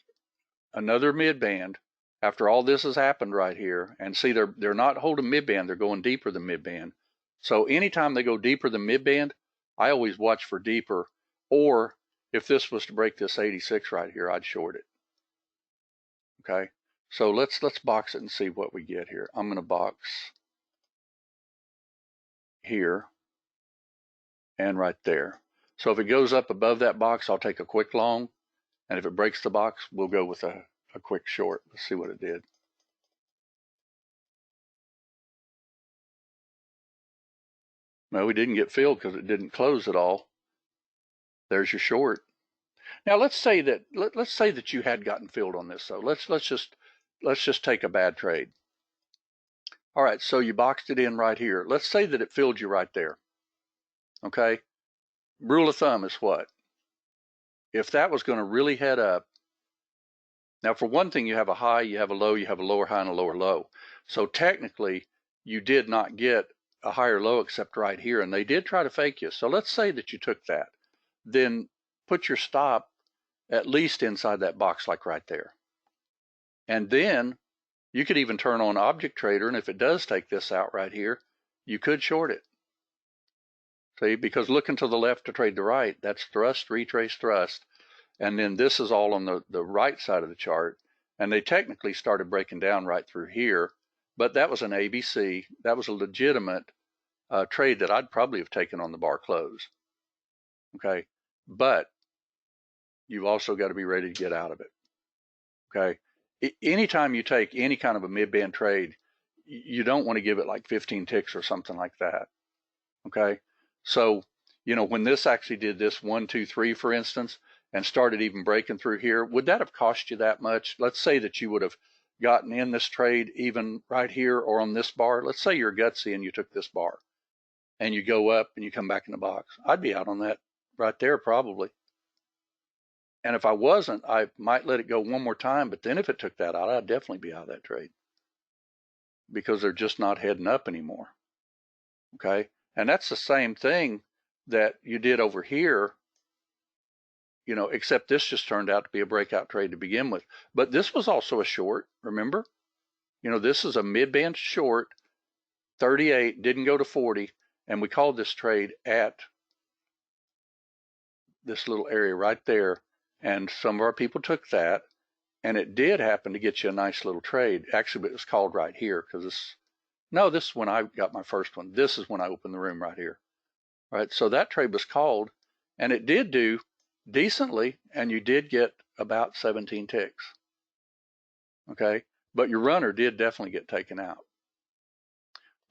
another mid-band after all this has happened right here, and see they're not holding mid-band, they're going deeper than mid-band. So anytime they go deeper than mid-band, I always watch for deeper, or if this was to break this 86 right here, I'd short it. Okay, so let's box it and see what we get here. I'm going to box here and right there. So if it goes up above that box, I'll take a quick long, and if it breaks the box, we'll go with a quick short. Let's see what it did. No, we didn't get filled because it didn't close at all. There's your short. Now let's say that you had gotten filled on this. So let's just take a bad trade. All right, so you boxed it in right here. Let's say that it filled you right there. Okay, rule of thumb is what? If that was going to really head up, now for one thing, you have a high, you have a low, you have a lower high and a lower low. So technically, you did not get a higher low except right here, and they did try to fake you. So let's say that you took that, then put your stop at least inside that box, like right there. And then you could even turn on Object Trader, and if it does take this out right here, you could short it. See, because looking to the left to trade the right, that's thrust, retrace, thrust. And then this is all on the right side of the chart. And they technically started breaking down right through here, but that was an ABC. That was a legitimate trade that I'd probably have taken on the bar close. Okay, but you've also got to be ready to get out of it. Okay, anytime you take any kind of a mid-band trade, you don't want to give it like 15 ticks or something like that. Okay, so when this actually did this 1, 2, 3, for instance, and started even breaking through here, would that have cost you that much? Let's say that you would have gotten in this trade even right here or on this bar. Let's say you're gutsy and you took this bar and you go up and you come back in the box. I'd be out on that right there probably. And if I wasn't, I might let it go one more time, but then if it took that out, I'd definitely be out of that trade because they're just not heading up anymore. Okay, and that's the same thing that you did over here, except this just turned out to be a breakout trade to begin with. But this was also a short, remember? This is a mid-band short, 38, didn't go to 40, and we called this trade at this little area right there, and some of our people took that, and it did happen to get you a nice little trade. Actually, it was called right here because this is when I got my first one. This is when I opened the room right here. Right, so that trade was called, and it did do decently, and you did get about 17 ticks. Okay, but your runner did definitely get taken out.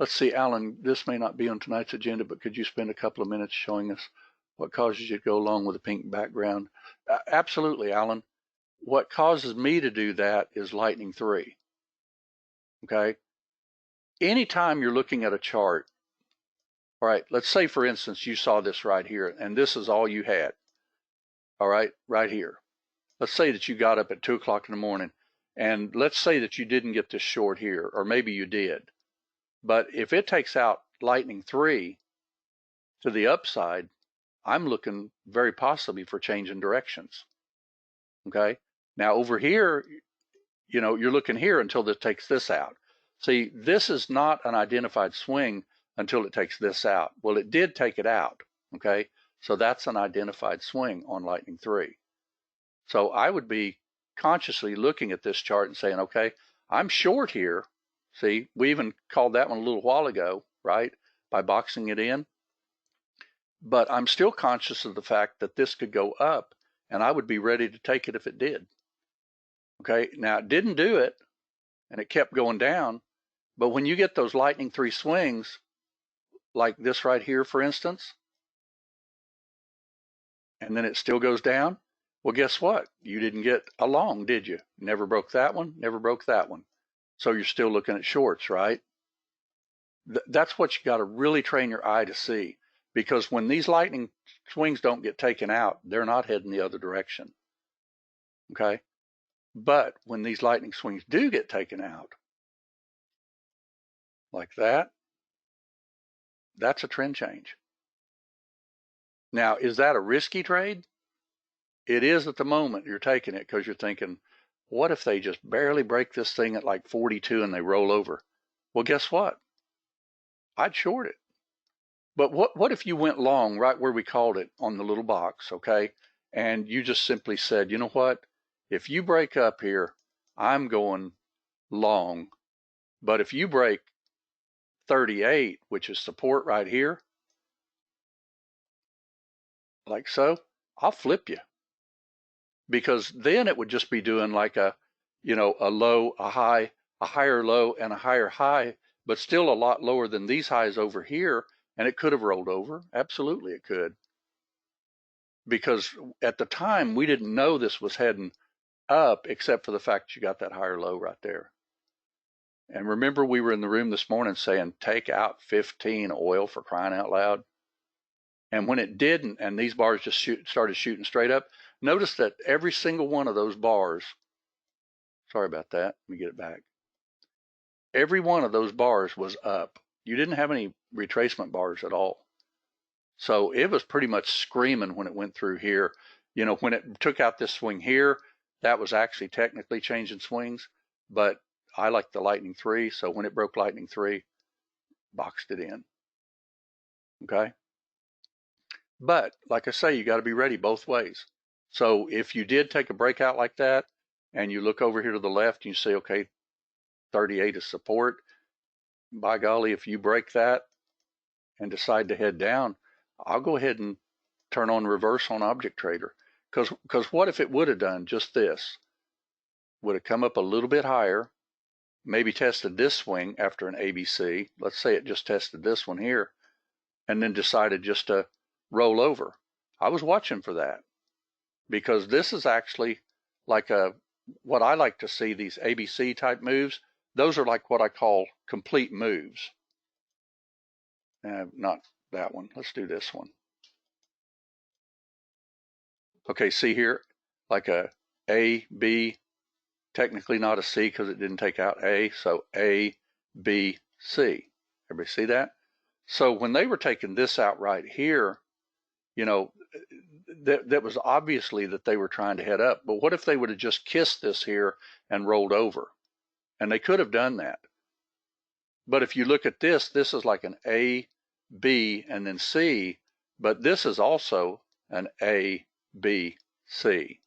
Let's see, Alan, this may not be on tonight's agenda, but could you spend a couple of minutes showing us what causes you to go along with a pink background? Absolutely, Alan. What causes me to do that is Lightning 3. Okay, anytime you're looking at a chart, all right, let's say, for instance, you saw this right here, and this is all you had. All right, right here. Let's say that you got up at 2 o'clock in the morning, and let's say that you didn't get this short here, or maybe you did. But if it takes out Lightning 3 to the upside, I'm looking very possibly for changing directions. Okay, now over here, you're looking here until it takes this out. See, this is not an identified swing until it takes this out. Well, it did take it out. Okay, so that's an identified swing on Lightning 3. So I would be consciously looking at this chart and saying, okay, I'm short here. See, we even called that one a little while ago, right, by boxing it in. But I'm still conscious of the fact that this could go up, and I would be ready to take it if it did. Okay, now it didn't do it, and it kept going down. But when you get those Lightning 3 swings, like this right here, for instance, and then it still goes down, well, guess what? You didn't get a long, did you? Never broke that one, never broke that one. So you're still looking at shorts, right? That's what you got to really train your eye to see, because when these lightning swings don't get taken out, they're not heading the other direction. Okay? But when these lightning swings do get taken out, like that, that's a trend change. Now, is that a risky trade? It is at the moment you're taking it because you're thinking, what if they just barely break this thing at like 42 and they roll over? Well, guess what? I'd short it. But what if you went long right where we called it on the little box, okay? And you just simply said, you know what? If you break up here, I'm going long. But if you break 38, which is support right here, like so, I'll flip you. Because then it would just be doing like a low, a high, a higher low, and a higher high, but still a lot lower than these highs over here, and it could have rolled over. Absolutely, it could. because at the time we didn't know this was heading up, except for the fact you got that higher low right there. And remember, we were in the room this morning saying, take out 15 oil, for crying out loud. And when it didn't, and these bars just started shooting straight up, notice that every single one of those bars, sorry about that, let me get it back. Every one of those bars was up. You didn't have any retracement bars at all. So it was pretty much screaming when it went through here. You know, when it took out this swing here, that was actually technically changing swings, but I like the Lightning 3, so when it broke Lightning 3, boxed it in. Okay? But like I say, you got to be ready both ways. So if you did take a breakout like that and you look over here to the left and you say, okay, 38 is support, by golly, if you break that and decide to head down, I'll go ahead and turn on reverse on Object Trader. Because what if it would have done just this? Would have come up a little bit higher, maybe tested this swing after an ABC. Let's say it just tested this one here, and then decided just to roll over. I was watching for that, because this is actually like what I like to see, these ABC type moves. Those are like what I call complete moves. Not that one. Let's do this one. Okay, see here, like A, B, technically not a C because it didn't take out A, so A, B, C. Everybody see that? So when they were taking this out right here, you know, that was obviously that they were trying to head up. But what if they would have just kissed this here and rolled over? And they could have done that. But if you look at this, this is like an A, B, and then C, but this is also an A, B, C.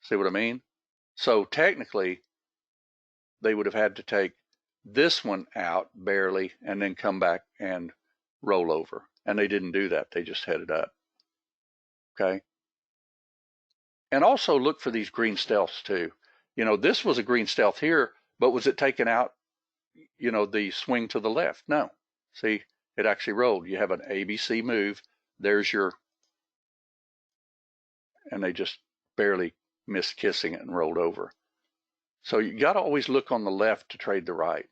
See what I mean? So technically, they would have had to take this one out barely and then come back and roll over. And they didn't do that. They just headed up. Okay. And also look for these green stealths too. You know, this was a green stealth here, but was it taken out, you know, the swing to the left? No. See, it actually rolled. You have an ABC move. There's your, and they just barely missed kissing it and rolled over. So you got to always look on the left to trade the right.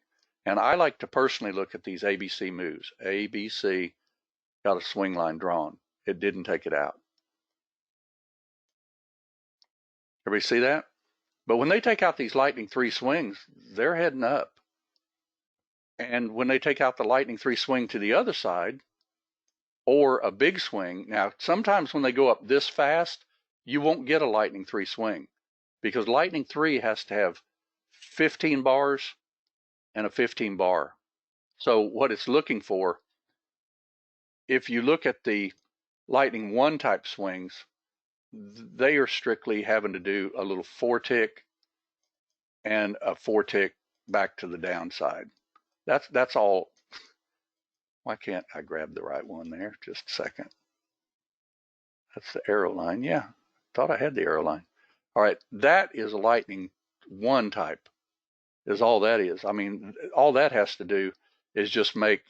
And I like to personally look at these ABC moves. ABC, got a swing line drawn. It didn't take it out. Everybody see that? But when they take out these Lightning 3 swings, they're heading up. And when they take out the Lightning 3 swing to the other side, or a big swing, now sometimes when they go up this fast, you won't get a Lightning 3 swing, because Lightning 3 has to have 15 bars and a 15 bar. So what it's looking for, if you look at the Lightning 1 type swings, they are strictly having to do a little 4-tick and a 4-tick back to the downside. That's all. Why can't I grab the right one there? Just a second. That's the arrow line. Yeah, thought I had the arrow line. All right, that is a Lightning 1 type, is all that is. I mean, all that has to do is just make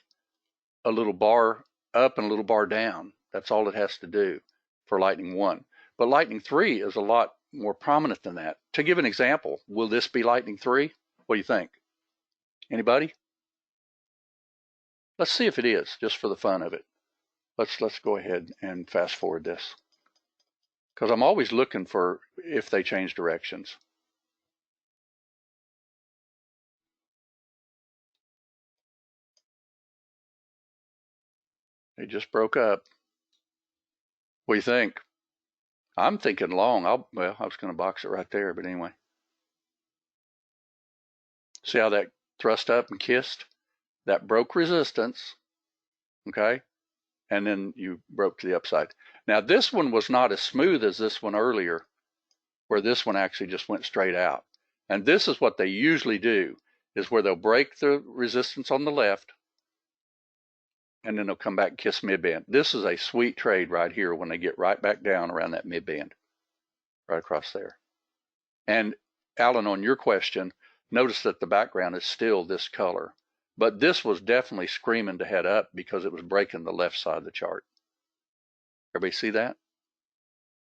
a little bar up and a little bar down. That's all it has to do for Lightning 1. But Lightning 3 is a lot more prominent than that. To give an example, will this be Lightning 3? What do you think? Anybody? Let's see if it is, just for the fun of it. Let's go ahead and fast forward this, because I'm always looking for if they change directions. They just broke up. What do you think? I'm thinking long. Well, I was going to box it right there, but anyway. See how that thrust up and kissed? That broke resistance, okay? And then you broke to the upside. Now, this one was not as smooth as this one earlier, where this one actually just went straight out. And this is what they usually do, is where they'll break the resistance on the left, and then they'll come back and kiss midband. This is a sweet trade right here when they get right back down around that midband, right across there. And Alan, on your question, notice that the background is still this color. But this was definitely screaming to head up because it was breaking the left side of the chart. Everybody see that?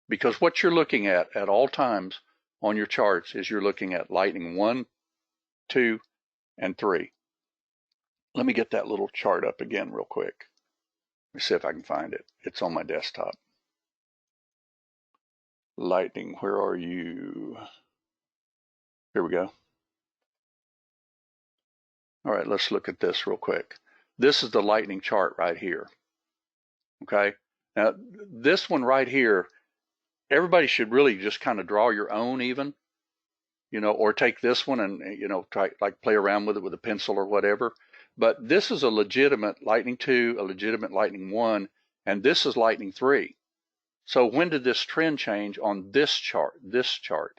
because what you're looking at all times on your charts is you're looking at lightning 1, 2, and 3. Let me get that little chart up again real quick. Let me see if I can find it. It's on my desktop. Lightning, where are you? Here we go. All right, let's look at this real quick. This is the lightning chart right here. Okay, now this one right here, everybody should really just kind of draw your own even, or take this one and, try like play around with it with a pencil or whatever. But this is a legitimate lightning 2, a legitimate lightning 1, and this is lightning 3. So when did this trend change on this chart? This chart,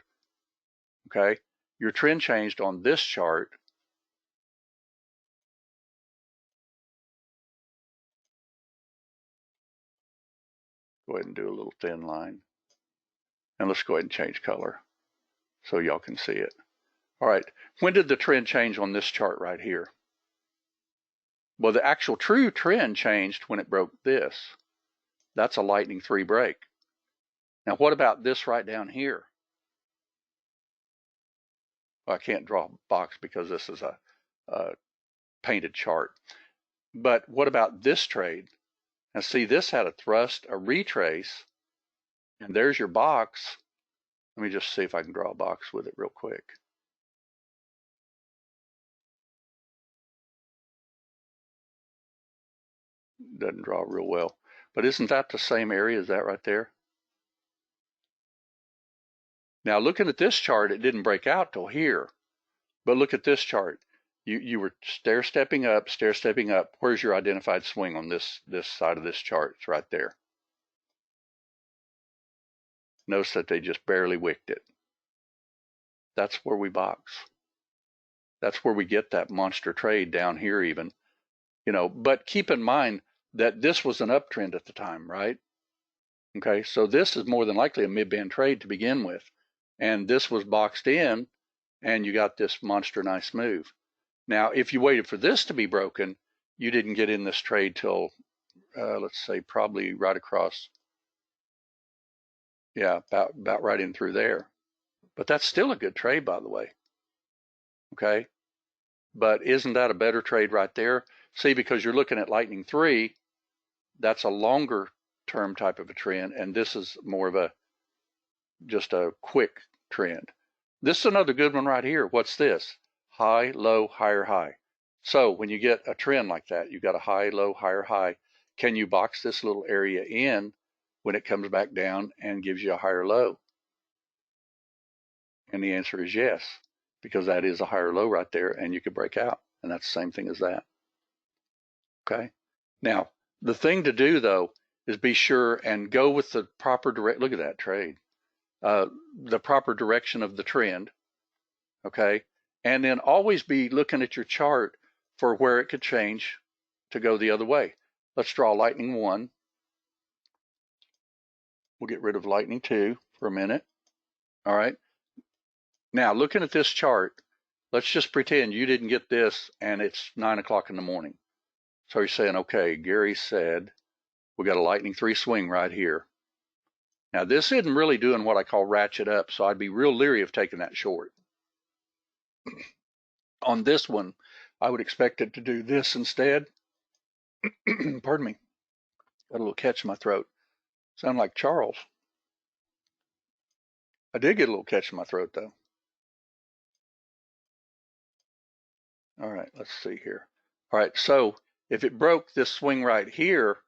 okay? Your trend changed on this chart. Go ahead and do a little thin line. And let's go ahead and change color so y'all can see it. All right, when did the trend change on this chart right here? Well, the actual true trend changed when it broke this. That's a lightning 3 break. Now, what about this right down here? Well, I can't draw a box because this is a painted chart. But what about this trade? Now, see, this had a thrust, a retrace, and there's your box. Let me just see if I can draw a box with it real quick. Doesn't draw real well. But isn't that the same area as that right there? Now, looking at this chart, it didn't break out till here. But look at this chart. You were stair-stepping up, stair-stepping up. Where's your identified swing on this side of this chart? It's right there. Notice that they just barely wicked it. That's where we box. That's where we get that monster trade down here even. But keep in mind that this was an uptrend at the time, right? Okay, so this is more than likely a mid-band trade to begin with. And this was boxed in, and you got this monster nice move. Now, if you waited for this to be broken, you didn't get in this trade till, let's say, probably right across. Yeah, about right in through there. But that's still a good trade, by the way. Okay, but isn't that a better trade right there? See, because you're looking at lightning 3, that's a longer term type of a trend, and this is more of just a quick trend. This is another good one right here. What's this? High, low, higher, high. So when you get a trend like that, you got a high, low, higher, high. Can you box this little area in when it comes back down and gives you a higher low? And the answer is yes, because that is a higher low right there, and you could break out, and that's the same thing as that. Okay. Now, the thing to do though is be sure and go with the proper direct. Look at that trade. The proper direction of the trend. Okay. And then always be looking at your chart for where it could change to go the other way. Let's draw lightning 1. We'll get rid of lightning 2 for a minute. All right. Now, looking at this chart, let's just pretend you didn't get this and it's 9 o'clock in the morning. So you're saying, okay, Gary said we got a lightning 3 swing right here. Now, this isn't really doing what I call ratchet up, so I'd be real leery of taking that short. On this one, I would expect it to do this instead. Pardon me. Got a little catch in my throat. Sound like Charles. I did get a little catch in my throat, though. All right, let's see here. All right, so if it broke this swing right here,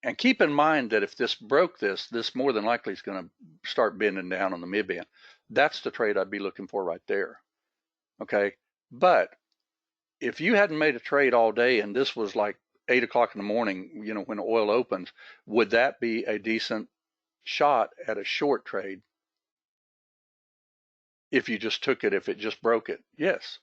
and keep in mind that if this broke this more than likely is going to start bending down on the mid-band. That's the trade I'd be looking for right there. Okay, but if you hadn't made a trade all day and this was like 8 o'clock in the morning, when oil opens, would that be a decent shot at a short trade if you just took it, if it just broke it? Yes.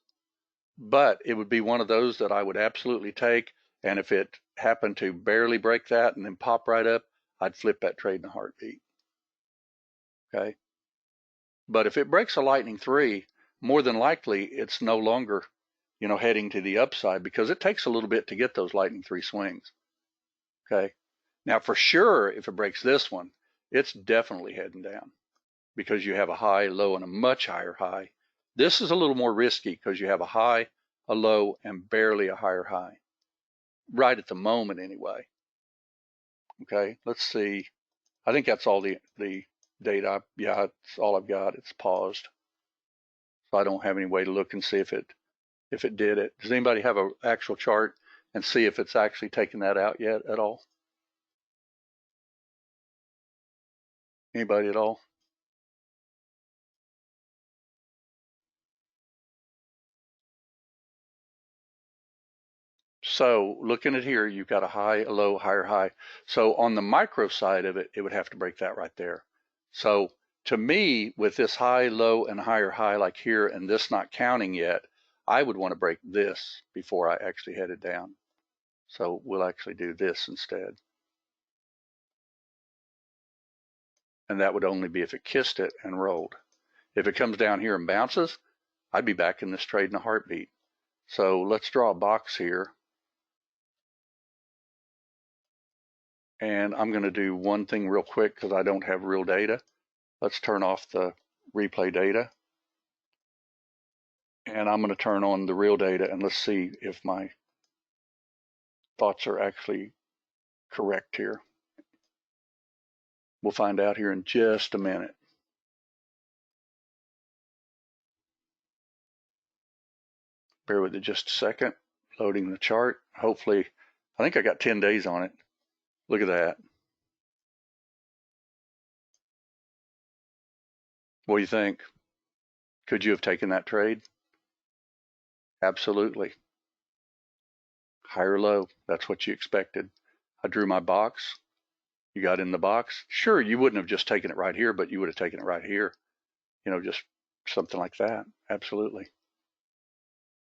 But it would be one of those that I would absolutely take. And if it happened to barely break that and then pop right up, I'd flip that trade in a heartbeat. Okay. But if it breaks a lightning 3, more than likely it's no longer, heading to the upside, because it takes a little bit to get those lightning 3 swings. Okay. Now, for sure, if it breaks this one, it's definitely heading down because you have a high, low, and a much higher high. This is a little more risky because you have a high, a low, and barely a higher high. Right at the moment, anyway. Okay, let's see. I think that's all the data. Yeah, it's all I've got. It's paused. So I don't have any way to look and see if it did it. Does anybody have an actual chart and see if it's actually taken that out yet at all? Anybody at all? So looking at here, you've got a high, a low, higher high. So on the micro side of it, it would have to break that right there. So to me, with this high, low, and higher high like here, and this not counting yet, I would want to break this before I actually head it down. So we'll actually do this instead. And that would only be if it kissed it and rolled. If it comes down here and bounces, I'd be back in this trade in a heartbeat. So let's draw a box here. And I'm going to do one thing real quick because I don't have real data. Let's turn off the replay data. And I'm going to turn on the real data and let's see if my thoughts are actually correct here. We'll find out here in just a minute. Bear with it just a second. Loading the chart. Hopefully, I think I got 10 days on it. Look at that. What do you think? Could you have taken that trade? Absolutely. High or low, that's what you expected. I drew my box. You got in the box. Sure, you wouldn't have just taken it right here, but you would have taken it right here. You know, just something like that. Absolutely.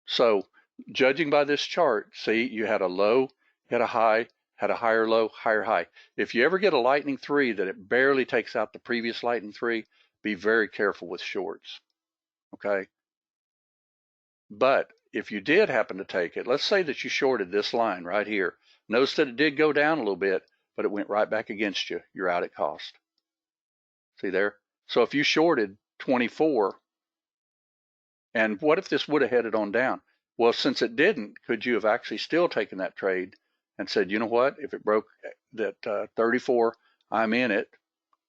So judging by this chart, see, you had a low, you had a high, had a higher low, higher high. If you ever get a lightning 3 that it barely takes out the previous lightning 3, be very careful with shorts. Okay. But if you did happen to take it, let's say that you shorted this line right here. Notice that it did go down a little bit, but it went right back against you. You're out at cost. See there? So if you shorted 24, and what if this would have headed on down? Well, since it didn't, could you have actually still taken that trade and said, you know what, if it broke that 34, I'm in it,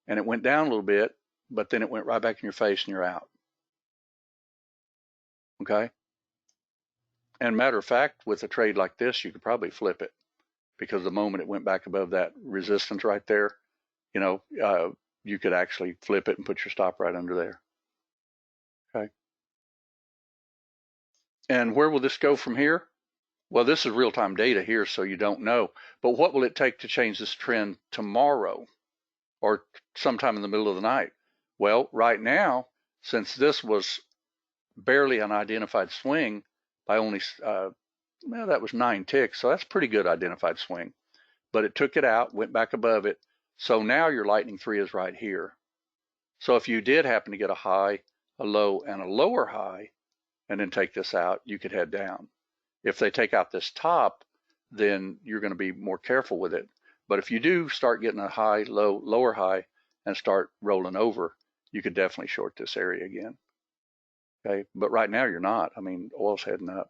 and it went down a little bit, but then it went right back in your face and you're out. Okay? And matter of fact, with a trade like this, you could probably flip it because the moment it went back above that resistance right there, you know, you could actually flip it and put your stop right under there. Okay. And where will this go from here? Well, this is real-time data here, so you don't know. But what will it take to change this trend tomorrow or sometime in the middle of the night? Well, right now, since this was barely an identified swing by only, well, that was 9 ticks, so that's pretty good identified swing. But it took it out, went back above it. So now your lightning 3 is right here. So if you did happen to get a high, a low, and a lower high, and then take this out, you could head down. If they take out this top, then you're going to be more careful with it. But if you do start getting a high, low, lower high, and start rolling over, you could definitely short this area again. Okay, but right now you're not. I mean, oil's heading up.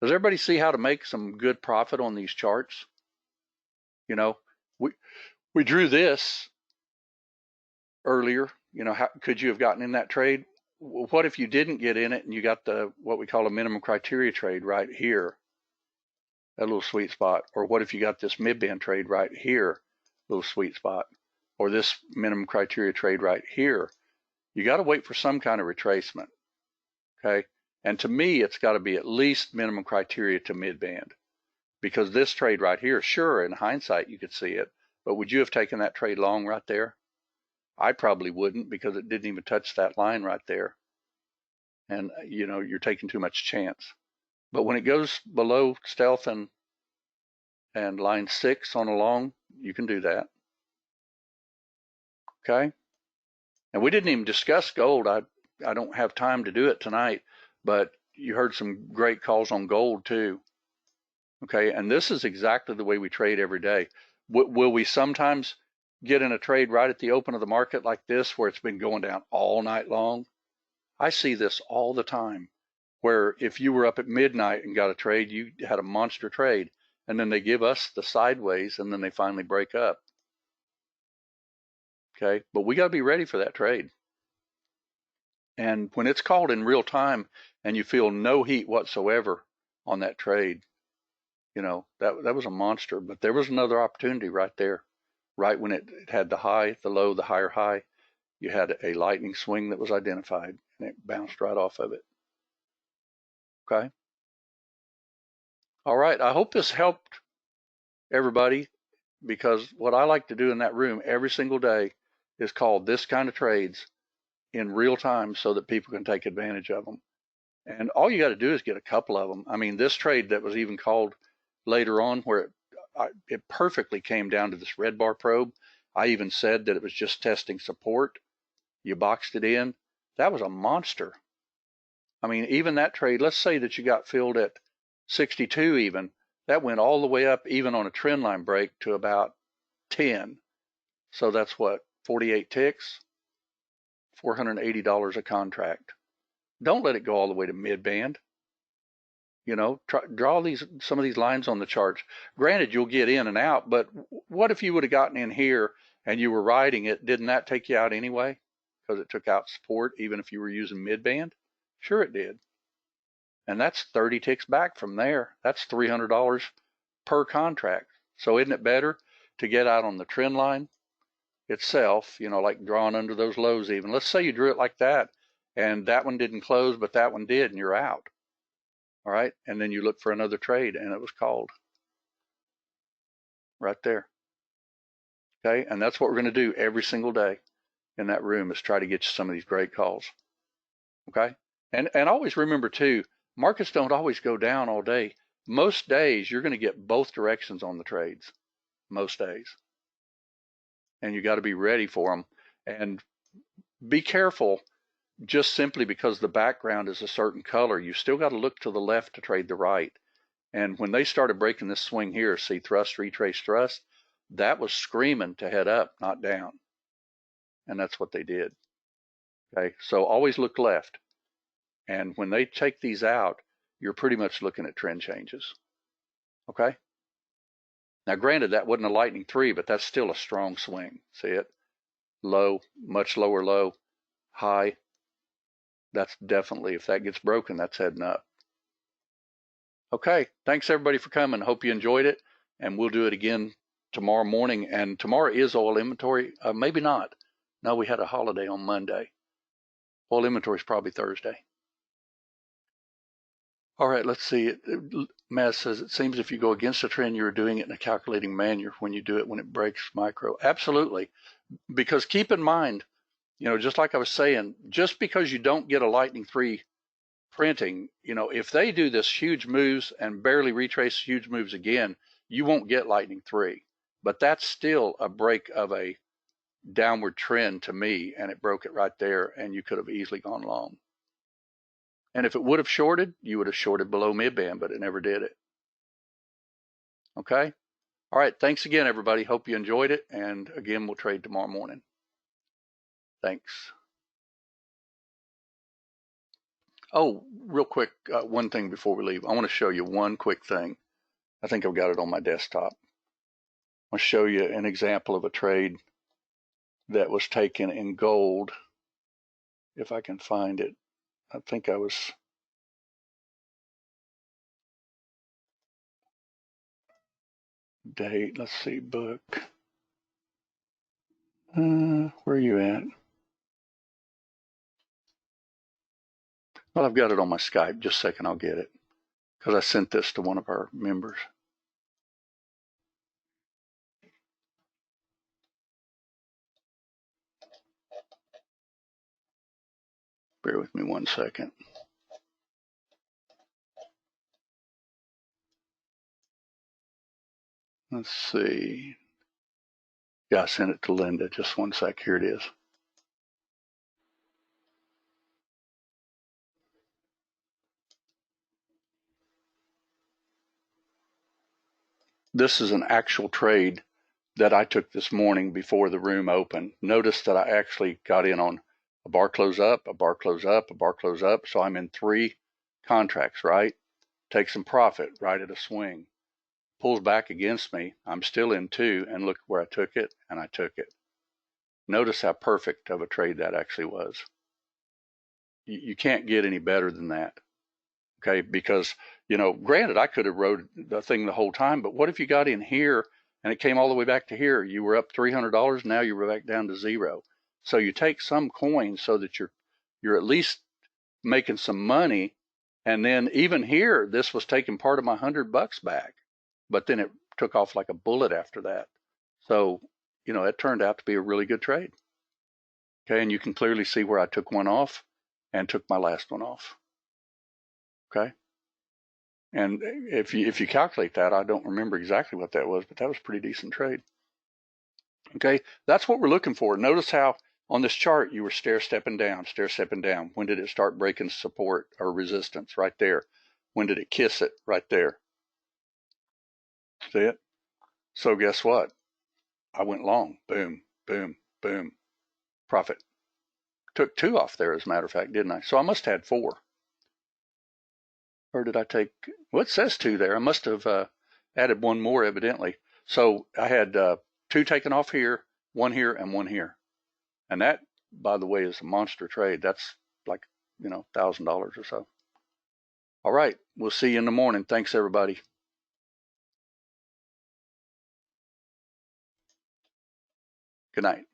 Does everybody see how to make some good profit on these charts? You know, we drew this earlier. You know, how could you have gotten in that trade? What if you didn't get in it and you got the what we call a minimum criteria trade right here, that little sweet spot? Or what if you got this mid-band trade right here, little sweet spot? Or this minimum criteria trade right here? You got to wait for some kind of retracement, okay? And to me, it's got to be at least minimum criteria to mid-band, because this trade right here, sure, in hindsight, you could see it, but would you have taken that trade long right there? I probably wouldn't, because it didn't even touch that line right there. And, you know, you're taking too much chance. But when it goes below stealth and line 6 on a long, you can do that. Okay. And we didn't even discuss gold. I don't have time to do it tonight, but you heard some great calls on gold too. Okay. And this is exactly the way we trade every day. Will we sometimes get in a trade right at the open of the market like this, where it's been going down all night long. I see this all the time, where if you were up at midnight and got a trade, you had a monster trade, and then they give us the sideways, and then they finally break up. Okay, but we got to be ready for that trade. And when it's called in real time and you feel no heat whatsoever on that trade, you know, that was a monster. But there was another opportunity right there, right when it had the high, the low, the higher high. You had a lightning swing that was identified, and it bounced right off of it. Okay. All right. I hope this helped everybody, because what I like to do in that room every single day is call this kind of trades in real time so that people can take advantage of them. And all you got to do is get a couple of them. I mean, this trade that was even called later on, where it perfectly came down to this red bar probe. I even said that it was just testing support. You boxed it in. That was a monster. I mean, even that trade, let's say that you got filled at 62 even, that went all the way up, even on a trend line break, to about 10. So that's what, 48 ticks, $480 a contract. Don't let it go all the way to mid band. You know, draw some of these lines on the charts. Granted, you'll get in and out, but what if you would have gotten in here and you were riding it? Didn't that take you out anyway? Because it took out support, even if you were using mid band? Sure it did. And that's 30 ticks back from there. That's $300 per contract. So isn't it better to get out on the trend line itself, you know, like drawing under those lows even. Let's say you drew it like that, and that one didn't close, but that one did, and you're out. All right, and then you look for another trade, and it was called right there. Okay, and that's what we're going to do every single day in that room, is try to get you some of these great calls. Okay, and always remember too, markets don't always go down all day. Most days you're going to get both directions on the trades, most days, and you got to be ready for them. And be careful, just simply because the background is a certain color, you still got to look to the left to trade the right. And when they started breaking this swing here, see thrust, retrace, thrust, that was screaming to head up, not down. And that's what they did. Okay, so always look left. And when they take these out, you're pretty much looking at trend changes. Okay? Now, granted, that wasn't a lightning 3, but that's still a strong swing. See it? Low, much lower low, high. That's definitely, if that gets broken, that's heading up. Okay, thanks everybody for coming. Hope you enjoyed it, and we'll do it again tomorrow morning. And tomorrow is oil inventory. Maybe not. No, we had a holiday on Monday. Oil inventory is probably Thursday. All right, let's see. Maz says, it seems if you go against a trend, you're doing it in a calculating manner when you do it when it breaks micro. Absolutely. Because keep in mind, you know, just like I was saying, just because you don't get a lightning 3 printing, you know, if they do this huge moves and barely retrace huge moves again, you won't get lightning 3. But that's still a break of a downward trend to me, and it broke it right there, and you could have easily gone long. And if it would have shorted, you would have shorted below mid-band, but it never did it. Okay? All right, thanks again, everybody. Hope you enjoyed it, and again, we'll trade tomorrow morning. Thanks. Oh, real quick, one thing before we leave. I want to show you one quick thing. I think I've got it on my desktop. I'll show you an example of a trade that was taken in gold. If I can find it. I think I was date. Let's see, book. Where are you at? Well, I've got it on my Skype. Just a second, I'll get it, because I sent this to one of our members. Bear with me one second. Let's see. Yeah, I sent it to Linda. Just one sec. Here it is. This is an actual trade that I took this morning before the room opened. Notice that I actually got in on a bar close up, a bar close up, a bar close up. So I'm in 3 contracts, right? Take some profit right at a swing. Pulls back against me. I'm still in 2, and look where I took it, and I took it. Notice how perfect of a trade that actually was. You can't get any better than that. Okay, because, granted, I could have rode the thing the whole time, but what if you got in here and it came all the way back to here? You were up $300, now you were back down to 0. So you take some coins so that you're at least making some money. And then even here, this was taking part of my $100 back, but then it took off like a bullet after that. So, it turned out to be a really good trade. Okay, and you can clearly see where I took one off and took my last one off. Okay. And if you calculate that, I don't remember exactly what that was, but that was a pretty decent trade. Okay, that's what we're looking for. Notice how on this chart you were stair stepping down. When did it start breaking support or resistance? Right there. When did it kiss it? Right there. See it? So guess what? I went long. Boom, boom, boom. Profit. Took 2 off there, as a matter of fact, didn't I? So I must have had 4. Or did I take, well, it says 2 there. I must have added 1 more evidently. So I had 2 taken off here, 1 here, and 1 here. And that, by the way, is a monster trade. That's like, $1,000 or so. All right. We'll see you in the morning. Thanks, everybody. Good night.